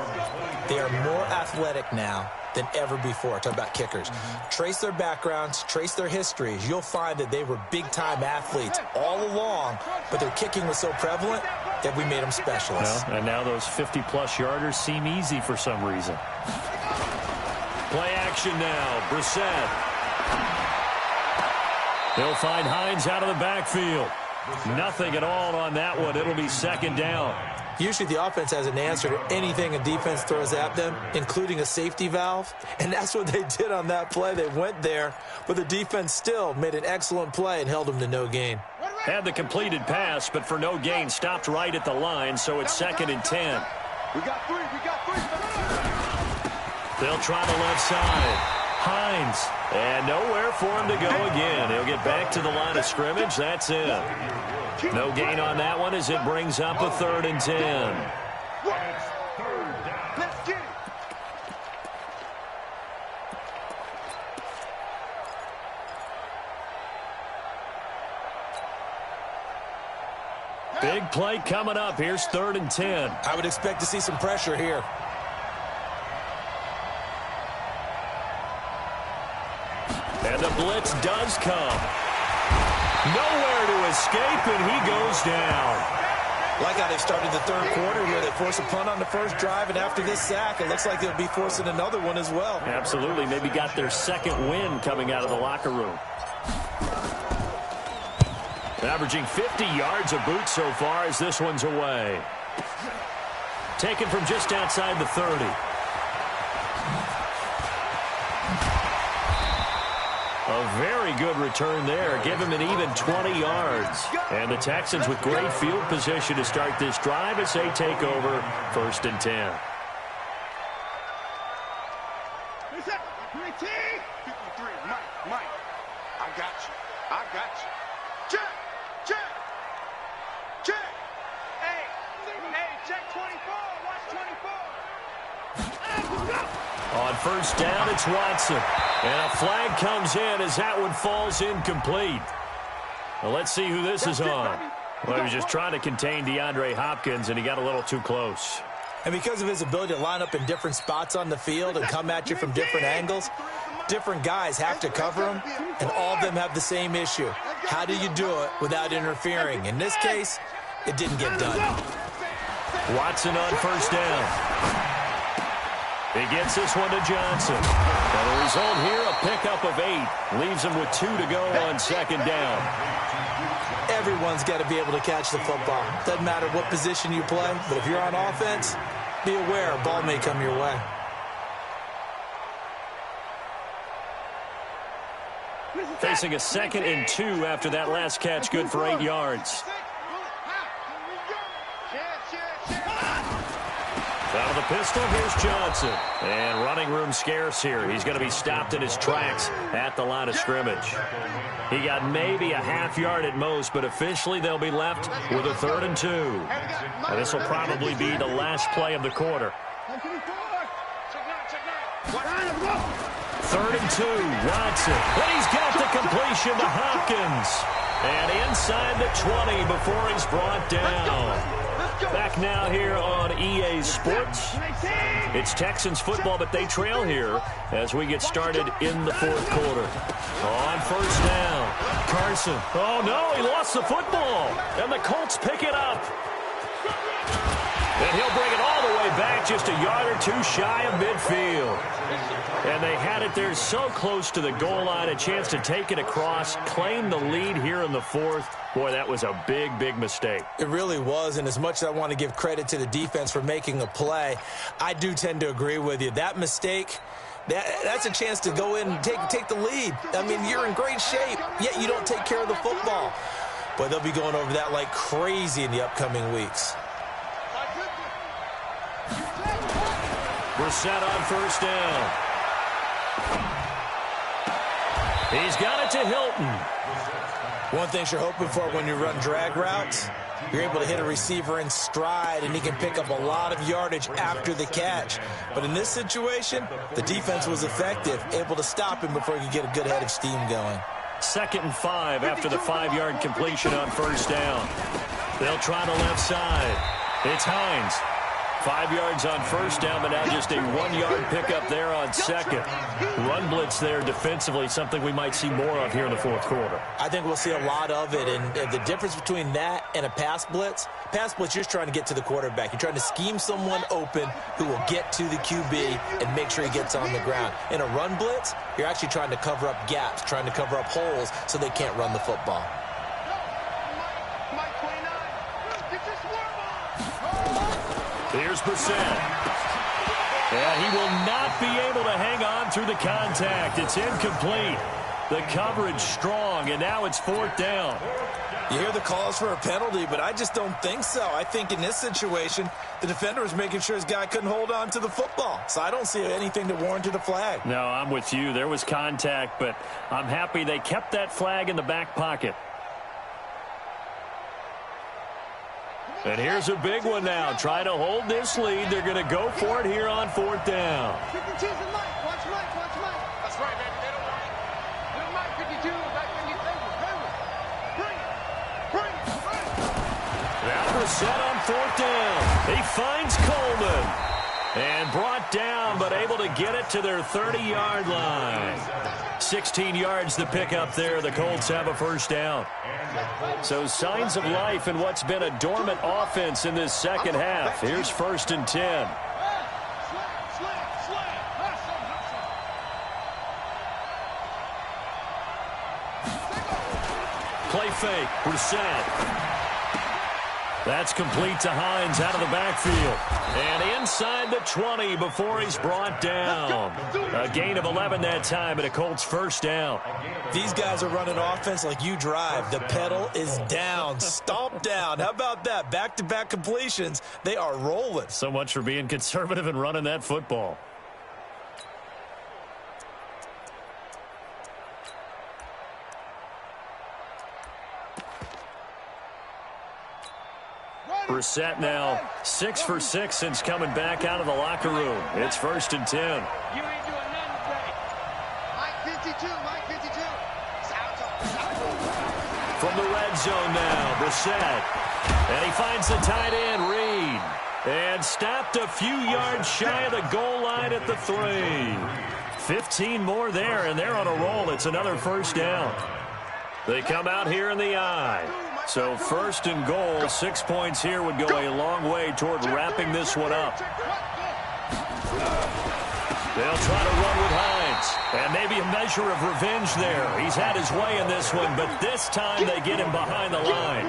[SPEAKER 8] They are more athletic now than ever before. Talk about kickers. Trace their backgrounds, trace their histories. You'll find that they were big-time athletes all along, but their kicking was so prevalent that we made them specialists.
[SPEAKER 5] Well, and now those 50-plus yarders seem easy for some reason. Play action now. Brissett. They'll find Hines out of the backfield. Nothing at all on that one. It'll be 2nd down.
[SPEAKER 8] Usually the offense has an answer to anything a defense throws at them, including a safety valve. And that's what they did on that play. They went there, but the defense still made an excellent play and held them to no gain.
[SPEAKER 5] Had the completed pass, but for no gain, stopped right at the line, so it's 2nd and 10.
[SPEAKER 6] We got 3.
[SPEAKER 5] They'll try the left side. Hines. And nowhere for him to go again. He'll get back to the line of scrimmage. That's it. No gain on that one as it brings up a 3rd and 10.
[SPEAKER 6] Let's get it.
[SPEAKER 5] Big play coming up. Here's 3rd and 10.
[SPEAKER 8] I would expect to see some pressure here.
[SPEAKER 5] And the blitz does come. Nowhere to escape, and he goes down.
[SPEAKER 8] Like how they started the 3rd quarter here. They forced a punt on the first drive, and after this sack, it looks like they'll be forcing another one as well.
[SPEAKER 5] Absolutely. Maybe got their 2nd win coming out of the locker room. Averaging 50 yards a boot so far as this one's away. Taken from just outside the 30. A very good return there. Give him an even 20 yards. And the Texans with great field position to start this drive as they take over 1st and 10.
[SPEAKER 6] Mike, I got you. Check. Hey, check 24. Watch 24.
[SPEAKER 5] On 1st down, it's Watson. And a flag comes in as that one falls incomplete. Well, let's see who this is on. Well, he was just trying to contain DeAndre Hopkins, and he got a little too close.
[SPEAKER 8] And because of his ability to line up in different spots on the field and come at you from different angles, different guys have to cover him, and all of them have the same issue. How do you do it without interfering? In this case, it didn't get done.
[SPEAKER 5] Watson on 1st down. He gets this one to Johnson. And the result here, a pickup of 8. Leaves him with 2 to go on second down.
[SPEAKER 8] Everyone's got to be able to catch the football. Doesn't matter what position you play, but if you're on offense, be aware a ball may come your way.
[SPEAKER 5] Facing a 2nd and 2 after that last catch, good for 8 yards. Out of the pistol, here's Johnson. And running room scarce here. He's going to be stopped in his tracks at the line of scrimmage. He got maybe a half yard at most, but officially they'll be left with a 3rd and 2. And this will probably be the last play of the quarter. 3rd and 2, Watson. And he's got the completion to Hopkins. And inside the 20 before he's brought down. Back now here on EA Sports. It's Texans football, but they trail here as we get started in the 4th quarter. On 1st down, Carson. Oh, no, he lost the football. And the Colts pick it up. And he'll bring it all the way back, just a yard or 2 shy of midfield. And they had it there so close to the goal line, a chance to take it across, claim the lead here in the 4th. Boy, that was a big, big mistake.
[SPEAKER 8] It really was, and as much as I want to give credit to the defense for making a play, I do tend to agree with you. That mistake, that's a chance to go in and take the lead. I mean, you're in great shape, yet you don't take care of the football. But they'll be going over that like crazy in the upcoming weeks.
[SPEAKER 5] We're set on 1st down. He's got it to Hilton.
[SPEAKER 8] One thing you're hoping for when you run drag routes, you're able to hit a receiver in stride, and he can pick up a lot of yardage after the catch. But in this situation, the defense was effective, able to stop him before he could get a good head of steam going.
[SPEAKER 5] 2nd and 5 after the 5-yard completion on 1st down. They'll try the left side. It's Hines. 5 yards on 1st down, but now just a 1-yard pickup there on 2nd. Run blitz there defensively, something we might see more of here in the 4th quarter.
[SPEAKER 8] I think we'll see a lot of it, and the difference between that and a pass blitz, you're just trying to get to the quarterback. You're trying to scheme someone open who will get to the QB and make sure he gets on the ground. In a run blitz, you're actually trying to cover up gaps, trying to cover up holes so they can't run the football.
[SPEAKER 5] Here's Brissett. And he will not be able to hang on through the contact. It's incomplete. The coverage strong, and now it's 4th down.
[SPEAKER 8] You hear the calls for a penalty, but I just don't think so. I think in this situation, the defender was making sure his guy couldn't hold on to the football. So I don't see anything that warranted a flag.
[SPEAKER 5] No, I'm with you. There was contact, but I'm happy they kept that flag in the back pocket. And here's a big one now. Trying to hold this lead. They're going to go for it here on 4th down.
[SPEAKER 6] That's right, baby. They don't want it. Little Mike 52, Mike 53. Bring it.
[SPEAKER 5] Now Brissett on 4th down. He finds Coleman. And brought down, but able to get it to their 30-yard line. 16 yards to pick up there. The Colts have a 1st down. So signs of life in what's been a dormant offense in this 2nd half. Here's 1st and 10. Play fake. Brissett. That's complete to Hines out of the backfield. And inside the 20 before he's brought down. A gain of 11 that time, and a Colts 1st down.
[SPEAKER 8] These guys are running offense like you drive. The pedal is down, stomp down. How about that? Back-to-back completions. They are rolling.
[SPEAKER 5] So much for being conservative and running that football. Brissett now 6 for 6 since coming back out of the locker room. It's 1st and 10.
[SPEAKER 6] You ain't doing nothing today. Mike 52.
[SPEAKER 5] From the red zone now, Brissett. And he finds the tight end, Reed. And stopped a few yards shy of the goal line at the 3. 15 more there, and they're on a roll. It's another 1st down. They come out here in the I. So 1st and goal, 6 points here would go a long way toward wrapping this one up. They'll try to run with Hines. And maybe a measure of revenge there. He's had his way in this one, but this time they get him behind the line.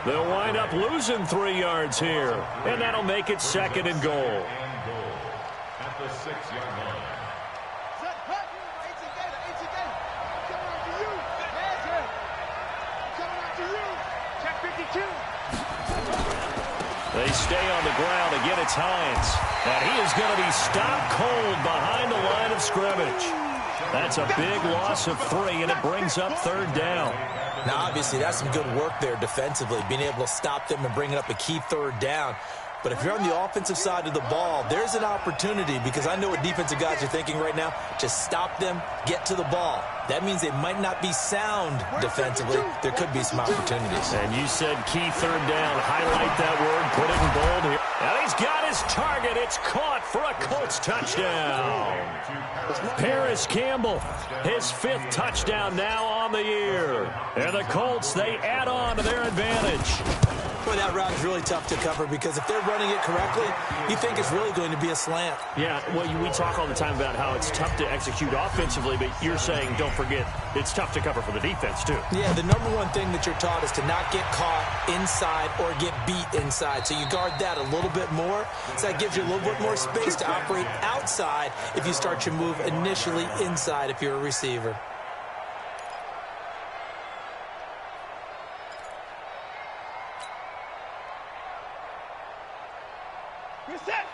[SPEAKER 5] They'll wind up losing 3 yards here. And that'll make it 2nd and goal.
[SPEAKER 7] At the 6-yard line.
[SPEAKER 5] They stay on the ground. Again, it's Hines. And he is going to be stopped cold behind the line of scrimmage. That's a big loss of 3, and it brings up 3rd down.
[SPEAKER 8] Now, obviously, that's some good work there defensively, being able to stop them and bringing up a key 3rd down. But if you're on the offensive side of the ball, there's an opportunity, because I know what defensive guys are thinking right now. Just stop them, get to the ball. That means they might not be sound defensively. There could be some opportunities.
[SPEAKER 5] And you said key 3rd down. Highlight that word. Put it in bold here. And he's got his target. It's caught for a Colts touchdown. Paris Campbell, his 5th touchdown now on the year. And the Colts, they add on to their advantage.
[SPEAKER 8] Boy, that route is really tough to cover, because if they're running it correctly, you think it's really going to be a slant.
[SPEAKER 5] Yeah, well, we talk all the time about how it's tough to execute offensively, but you're saying, don't forget, it's tough to cover for the defense, too.
[SPEAKER 8] Yeah, the number one thing that you're taught is to not get caught inside or get beat inside. So you guard that a little bit more. So that gives you a little bit more space to operate outside if you start your move initially inside if you're a receiver.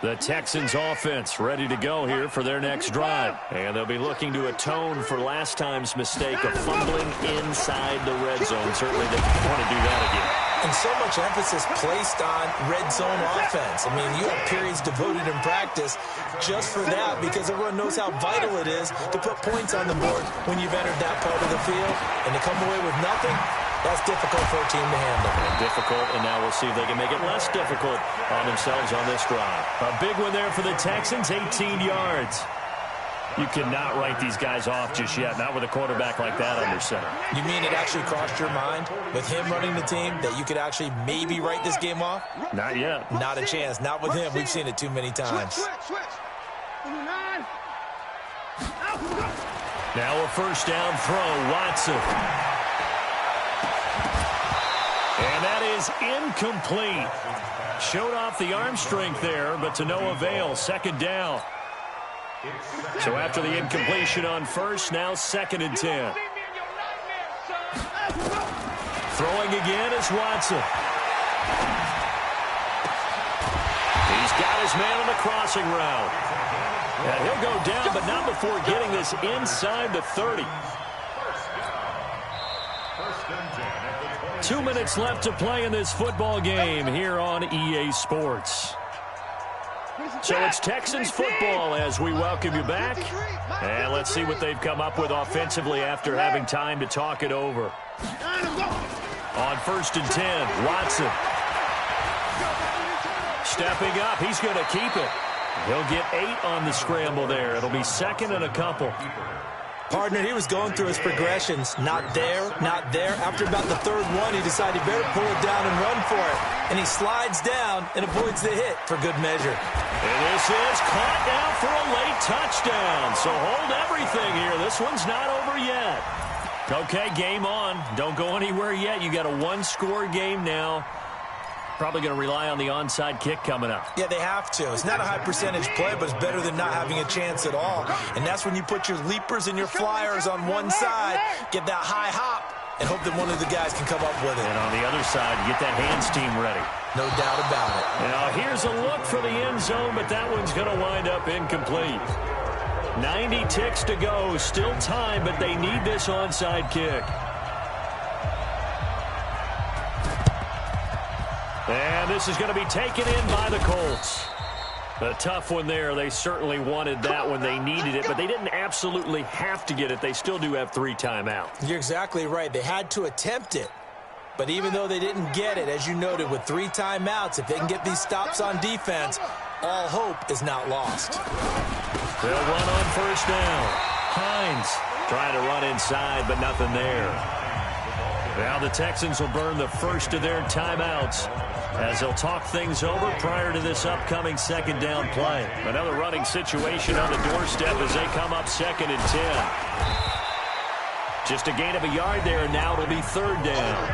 [SPEAKER 5] The Texans offense ready to go here for their next drive. And they'll be looking to atone for last time's mistake of fumbling inside the red zone. Certainly they want to do that again.
[SPEAKER 8] And so much emphasis placed on red zone offense. I mean, you have periods devoted in practice just for that, because everyone knows how vital it is to put points on the board when you've entered that part of the field. And to come away with nothing, that's difficult for a team to handle.
[SPEAKER 5] Difficult, and now we'll see if they can make it less difficult on themselves on this drive. A big one there for the Texans, 18 yards. You cannot write these guys off just yet, not with a quarterback like that under center.
[SPEAKER 8] You mean it actually crossed your mind with him running the team that you could actually maybe write this game off?
[SPEAKER 5] Not yet.
[SPEAKER 8] Not a chance. Not with him. We've seen it too many times.
[SPEAKER 5] Now a 1st down throw, Watson. And that is incomplete. Showed off the arm strength there, but to no avail. 2nd down. So after the incompletion on 1st, now 2nd and 10. Throwing again is Watson. He's got his man on the crossing route. And he'll go down, but not before getting this inside the 30. 2 minutes left to play in this football game here on EA Sports. So it's Texans football as we welcome you back. And let's see what they've come up with offensively after having time to talk it over. On 1st and 10, Watson. Stepping up, he's going to keep it. He'll get 8 on the scramble there. It'll be 2nd and a couple.
[SPEAKER 8] Partner, he was going through his progressions. Not there, not there. After about the 3rd one, he decided he better pull it down and run for it. And he slides down and avoids the hit for good measure.
[SPEAKER 5] And this is caught now for a late touchdown. So hold everything here. This one's not over yet. Okay, game on. Don't go anywhere yet. You got a 1-score game now. Probably going to rely on the onside kick coming up.
[SPEAKER 8] Yeah, they have to. It's not a high percentage play, but it's better than not having a chance at all. And that's when you put your leapers and your flyers on one side, get that high hop, and hope that one of the guys can come up with it.
[SPEAKER 5] And on the other side, get that hands team ready.
[SPEAKER 8] No doubt about it.
[SPEAKER 5] Now, here's a look for the end zone, but that one's going to wind up incomplete. 90 ticks to go. Still time, but they need this onside kick. And this is going to be taken in by the Colts. A tough one there. They certainly wanted that when they needed it, but they didn't absolutely have to get it. They still do have 3 timeouts.
[SPEAKER 8] You're exactly right. They had to attempt it. But even though they didn't get it, as you noted, with 3 timeouts, if they can get these stops on defense, all hope is not lost.
[SPEAKER 5] They'll run on 1st down. Hines trying to run inside, but nothing there. Now the Texans will burn the first of their timeouts as they'll talk things over prior to this upcoming second down play. Another running situation on the doorstep as they come up 2nd and 10. Just a gain of a yard there, and now it'll be 3rd down.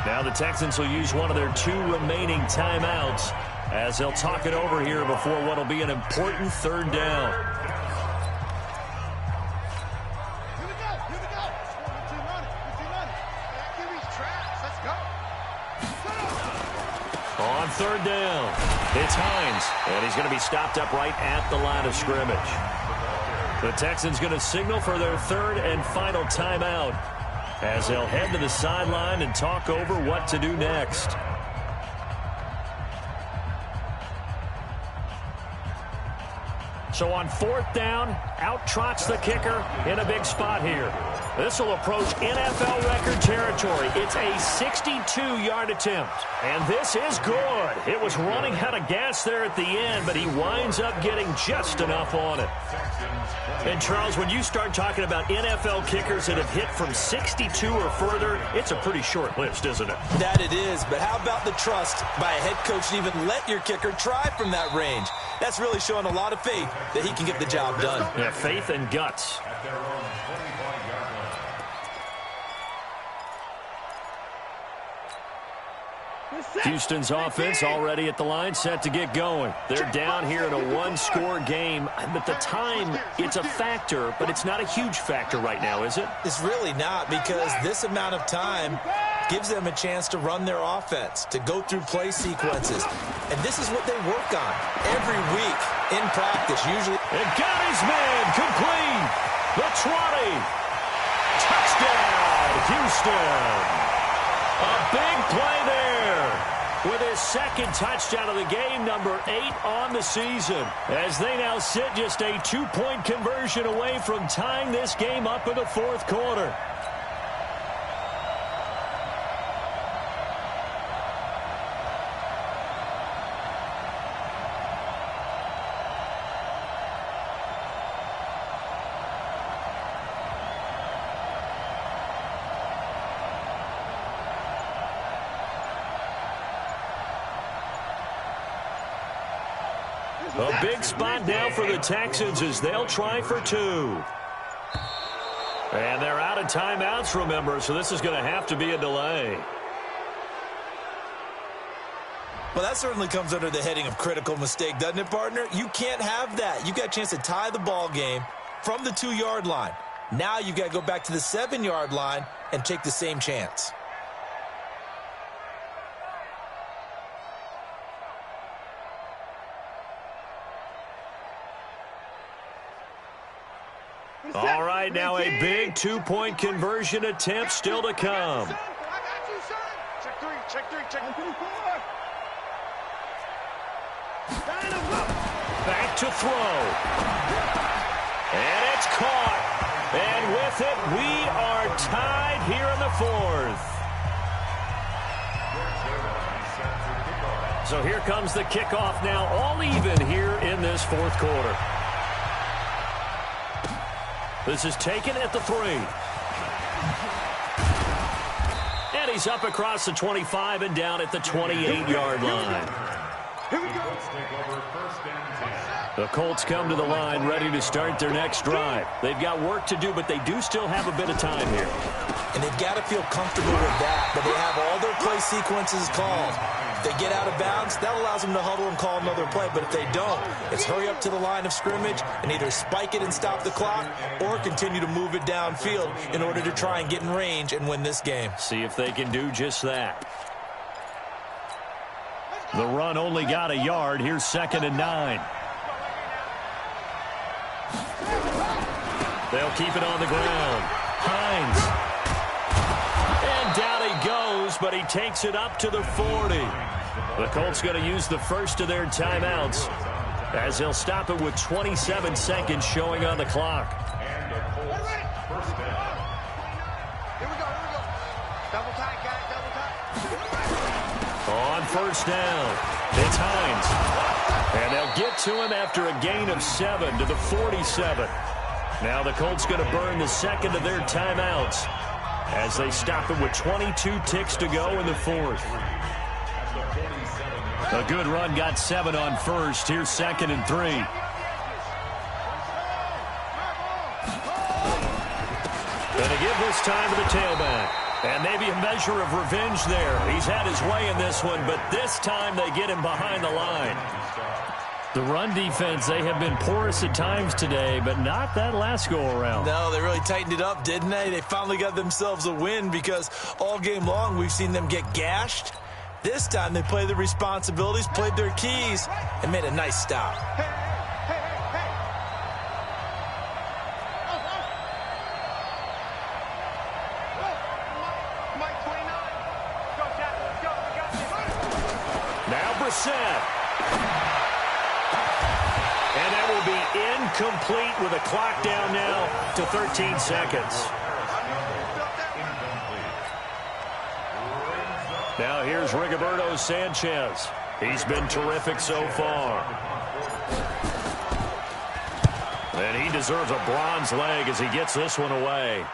[SPEAKER 5] Now the Texans will use one of their 2 remaining timeouts as they'll talk it over here before what will be an important 3rd down. On 3rd down, it's Hines, and he's going to be stopped up right at the line of scrimmage. The Texans going to signal for their 3rd and final timeout as they'll head to the sideline and talk over what to do next. So on 4th down, out trots the kicker in a big spot here. This will approach NFL record territory. It's a 62-yard attempt. And this is good. It was running out of gas there at the end, but he winds up getting just enough on it. And, Charles, when you start talking about NFL kickers that have hit from 62 or further, it's a pretty short list, isn't it?
[SPEAKER 8] That it is, but how about the trust by a head coach to even let your kicker try from that range? That's really showing a lot of faith that he can get the job done.
[SPEAKER 5] Yeah, faith and guts. Houston's offense already at the line, set to get going. They're down here in a 1-score game. At the time, it's a factor, but it's not a huge factor right now, is it?
[SPEAKER 8] It's really not, because this amount of time gives them a chance to run their offense, to go through play sequences. And this is what they work on every week in practice, usually.
[SPEAKER 5] And got his man complete. The 20. Touchdown, Houston. A big play there with his 2nd touchdown of the game, number 8 on the season, as they now sit just a 2-point conversion away from tying this game up in the 4th quarter. A big spot now for the Texans as they'll try for 2. And they're out of timeouts, remember, so this is going to have to be a delay.
[SPEAKER 8] Well, that certainly comes under the heading of critical mistake, doesn't it, partner? You can't have that. You've got a chance to tie the ball game from the 2-yard line. Now you've got to go back to the 7-yard line and take the same chance.
[SPEAKER 5] All right, now a big 2-point conversion attempt still to come.
[SPEAKER 6] Check 3, check 3, check 3.
[SPEAKER 5] Back to throw. And it's caught. And with it, we are tied here in the 4th. So here comes the kickoff now, all even here in this 4th quarter. This is taken at the 3. And he's up across the 25 and down at the 28-yard line.
[SPEAKER 6] Here we go.
[SPEAKER 5] The Colts come to the line ready to start their next drive. They've got work to do, but they do still have a bit of time here.
[SPEAKER 8] And they've got to feel comfortable with that, but they have all their play sequences called. If they get out of bounds, that allows them to huddle and call another play. But if they don't, it's hurry up to the line of scrimmage and either spike it and stop the clock or continue to move it downfield in order to try and get in range and win this game.
[SPEAKER 5] See if they can do just that. The run only got a yard. Here's 2nd and 9. They'll keep it on the ground. Hines. And down he goes, but he takes it up to the 40. The Colts going to use the first of their timeouts as they'll stop it with 27 seconds showing on the clock.
[SPEAKER 6] Here we go. Double time, guys, double time.
[SPEAKER 5] On 1st down, it's Hines. And they'll get to him after a gain of 7 to the 47. Now the Colts going to burn the 2nd of their timeouts as they stop it with 22 ticks to go in the fourth. A good run, got 7 on first. Here's 2nd and 3. Going to give this time to the tailback. And maybe a measure of revenge there. He's had his way in this one, but this time they get him behind the line. The run defense, they have been porous at times today, but not that last go-around.
[SPEAKER 8] No, they really tightened it up, didn't they? They finally got themselves a win because all game long we've seen them get gashed. This time they played their responsibilities, played their keys, and made a nice stop.
[SPEAKER 5] Now Brissett. And that will be incomplete with a clock down now to 13 seconds. Now here's Rigoberto Sanchez. He's been terrific so far. And he deserves a bronze leg as he gets this one away.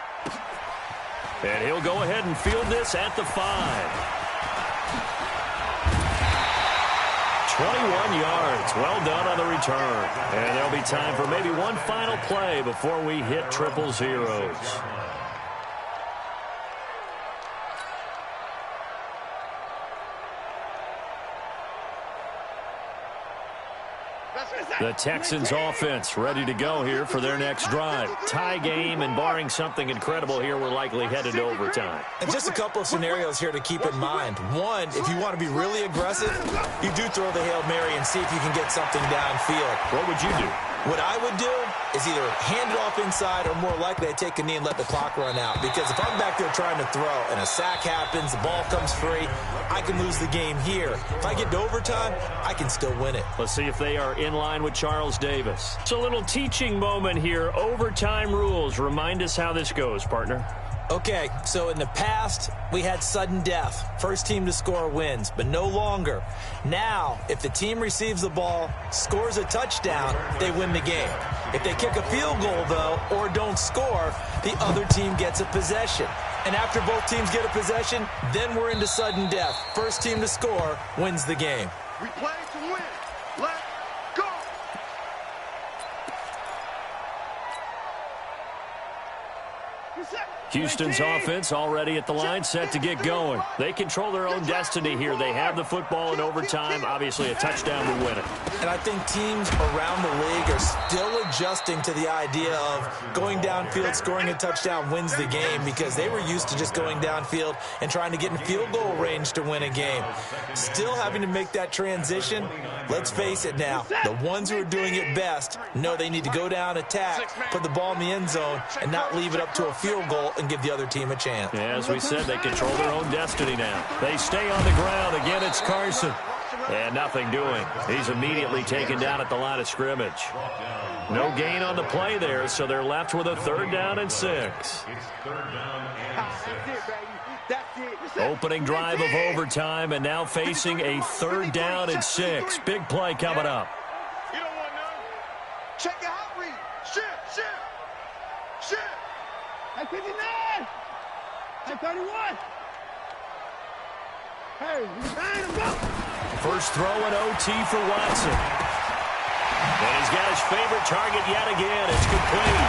[SPEAKER 5] And he'll go ahead and field this at the 5. 21 yards. Well done on the return. And there'll be time for maybe one final play before we hit triple zeros. The Texans offense ready to go here for their next drive. Tie game, and barring something incredible here, we're likely headed to overtime.
[SPEAKER 8] And just a couple of scenarios here to keep in mind. One, if you want to be really aggressive, you do throw the Hail Mary and see if you can get something downfield.
[SPEAKER 5] What would you do?
[SPEAKER 8] What I would do is either hand it off inside or more likely I take a knee and let the clock run out. Because if I'm back there trying to throw and a sack happens, the ball comes free, I can lose the game here. If I get to overtime, I can still win it.
[SPEAKER 5] Let's see if they are in line with Charles Davis. It's a little teaching moment here. Overtime rules. Remind us how this goes, partner.
[SPEAKER 8] Okay, so in the past, we had sudden death. First team to score wins, but no longer. Now, if the team receives the ball, scores a touchdown, they win the game. If they kick a field goal, though, or don't score, the other team gets a possession. And after both teams get a possession, then we're into sudden death. First team to score wins the game.
[SPEAKER 6] We play to win. Let's go.
[SPEAKER 5] Houston's offense already at the line, set to get going. They control their own destiny here. They have the football in overtime, obviously a touchdown to win it.
[SPEAKER 8] And I think teams around the league are still adjusting to the idea of going downfield, scoring a touchdown wins the game, because they were used to just going downfield and trying to get in field goal range to win a game. Still having to make that transition. Let's face it now, the ones who are doing it best know they need to go down, attack, put the ball in the end zone, and not leave it up to a field goal and give the other team a chance.
[SPEAKER 5] Yeah, as we said, they control their own destiny now. They stay on the ground. Again, it's Carson. And nothing doing. He's immediately taken down at the line of scrimmage. No gain on the play there, so they're left with a 3rd down and 6. Opening drive of overtime, and now facing a 3rd down and 6. Big play coming up.
[SPEAKER 6] You don't want none. Check your hot read. Shift.
[SPEAKER 2] Hey, 59! Hey, 31! Hey, you behind him, go!
[SPEAKER 5] First throw in OT for Watson. And he's got his favorite target yet again. It's complete.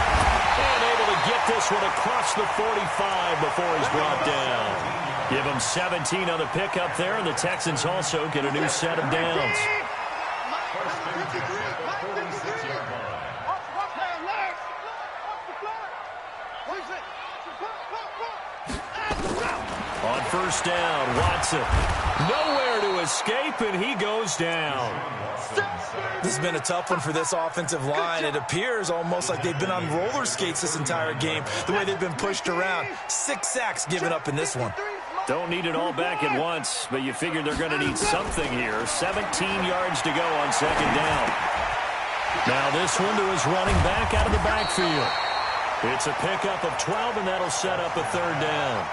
[SPEAKER 5] And able to get this one across the 45 before he's brought down. Give him 17 on the pickup there, and the Texans also get a new set of downs. On first down, Watson. Nowhere to escape, and he goes down.
[SPEAKER 8] This has been a tough one for this offensive line. It appears almost like they've been on roller skates this entire game, the way they've been pushed around. 6 sacks given up in this one.
[SPEAKER 5] Don't need it all back at once, but you figure they're going to need something here. 17 yards to go on 2nd down. Now this one to his running back out of the backfield. It's a pickup of 12, and that'll set up a 3rd down.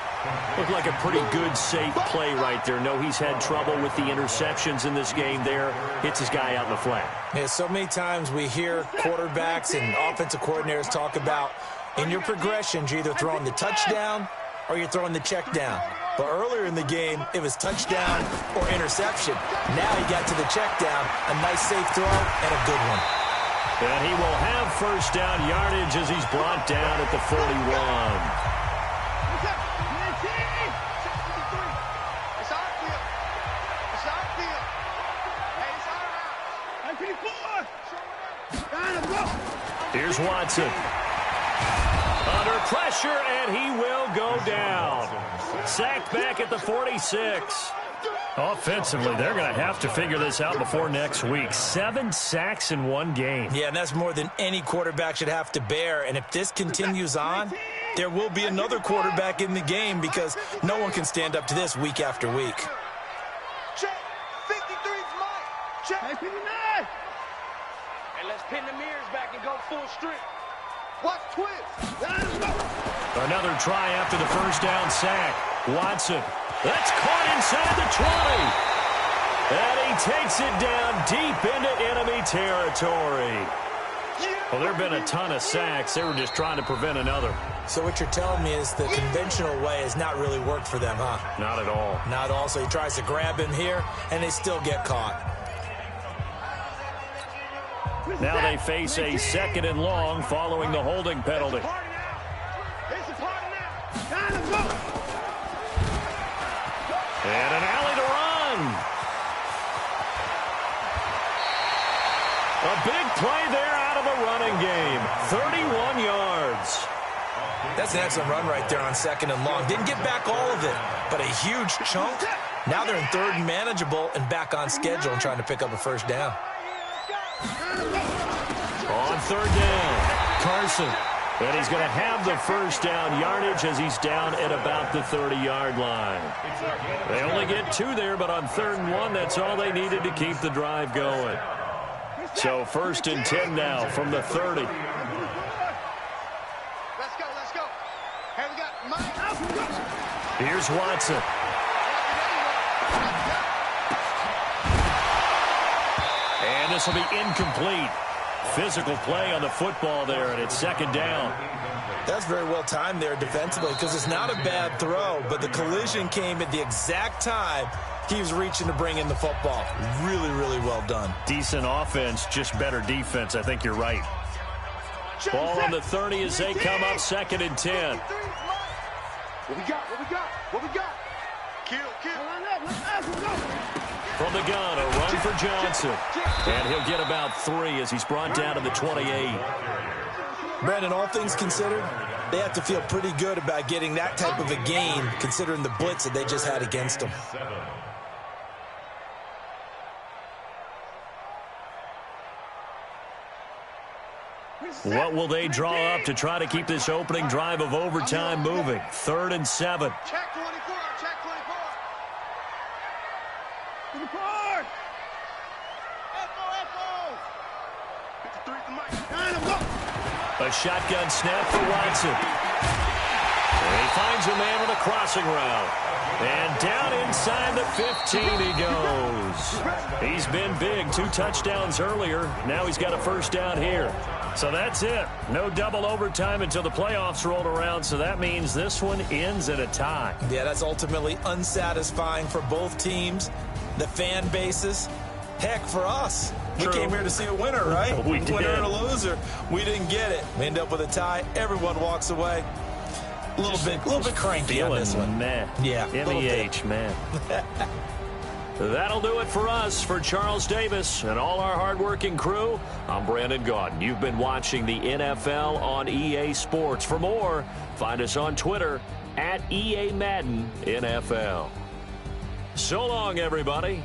[SPEAKER 5] Looked like a pretty good, safe play right there. No, he's had trouble with the interceptions in this game there. Hits his guy out in the flat.
[SPEAKER 8] Yeah, so many times we hear quarterbacks and offensive coordinators talk about in your progressions, you're either throwing the touchdown or you're throwing the check down. But earlier in the game, it was touchdown or interception. Now he got to the check down, a nice safe throw, and a good one.
[SPEAKER 5] And he will have first down yardage as he's brought down at the 41. Here's Watson. Under pressure, and he will go down. Sacked back at the 46. Offensively, they're going to have to figure this out before next week. 7 sacks in one game.
[SPEAKER 8] Yeah, and that's more than any quarterback should have to bear. And if this continues on, there will be another quarterback in the game because no one can stand up to this week after week.
[SPEAKER 6] Check. 53's Mike. Check. Hey, 59. And let's pin the mirrors back and go full strip. Watch twist.
[SPEAKER 5] Another try after the first down sack. Watson. That's caught inside the 20. And he takes it down deep into enemy territory. Well, there have been a ton of sacks. They were just trying to prevent another.
[SPEAKER 8] So what you're telling me is the conventional way has not really worked for them, huh?
[SPEAKER 5] Not at all.
[SPEAKER 8] Not at all. So he tries to grab him here, and they still get caught.
[SPEAKER 5] Now they face a 2nd and long following the holding penalty. And an alley to run. A big play there out of a running game. 31 yards.
[SPEAKER 8] That's an excellent run right there on 2nd and long. Didn't get back all of it, but a huge chunk. Now they're in 3rd and manageable and back on schedule and trying to pick up a first down.
[SPEAKER 5] On 3rd down, Carson. And he's going to have the first down yardage as he's down at about the 30-yard line. They only get 2 there, but on 3rd and 1, that's all they needed to keep the drive going. So 1st and 10 now from the 30.
[SPEAKER 6] Let's go, let's go. Hey, we got Mike.
[SPEAKER 5] Here's Watson. And this will be incomplete. Physical play on the football there, and it's 2nd down.
[SPEAKER 8] That's very well timed there defensively because it's not a bad throw, but the collision came at the exact time he was reaching to bring in the football. Really, really well done.
[SPEAKER 5] Decent offense, just better defense. I think you're right. Ball on the 30 as they come up 2nd and 10.
[SPEAKER 6] What we got? What we got? What we got? Kill.
[SPEAKER 5] From the gun, a run for Johnson. And he'll get about 3 as he's brought down to the 28.
[SPEAKER 8] Brandon, all things considered, they have to feel pretty good about getting that type of a gain considering the blitz that they just had against them.
[SPEAKER 5] What will they draw up to try to keep this opening drive of overtime moving? 3rd and 7.
[SPEAKER 6] Check 24, check 24. To the park. Echo. 53 to Mike.
[SPEAKER 5] A shotgun snap for Watson. And he finds a man with a crossing route. And down inside the 15 he goes. He's been big. 2 touchdowns earlier. Now he's got a first down here. So that's it. No double overtime until the playoffs rolled around, so that means this one ends at a tie.
[SPEAKER 8] Yeah, that's ultimately unsatisfying for both teams, the fan bases. Heck, for us.
[SPEAKER 5] True.
[SPEAKER 8] We came here to see a winner, right?
[SPEAKER 5] We did.
[SPEAKER 8] Winner and a loser. We didn't get it. We end up with a tie. Everyone walks away. A little bit cranky on this one.
[SPEAKER 5] Man.
[SPEAKER 8] Yeah,
[SPEAKER 5] MEH, man. That'll do it for us. For Charles Davis and all our hardworking crew, I'm Brandon Gaudin. You've been watching the NFL on EA Sports. For more, find us on Twitter @EA Madden NFL. So long, everybody.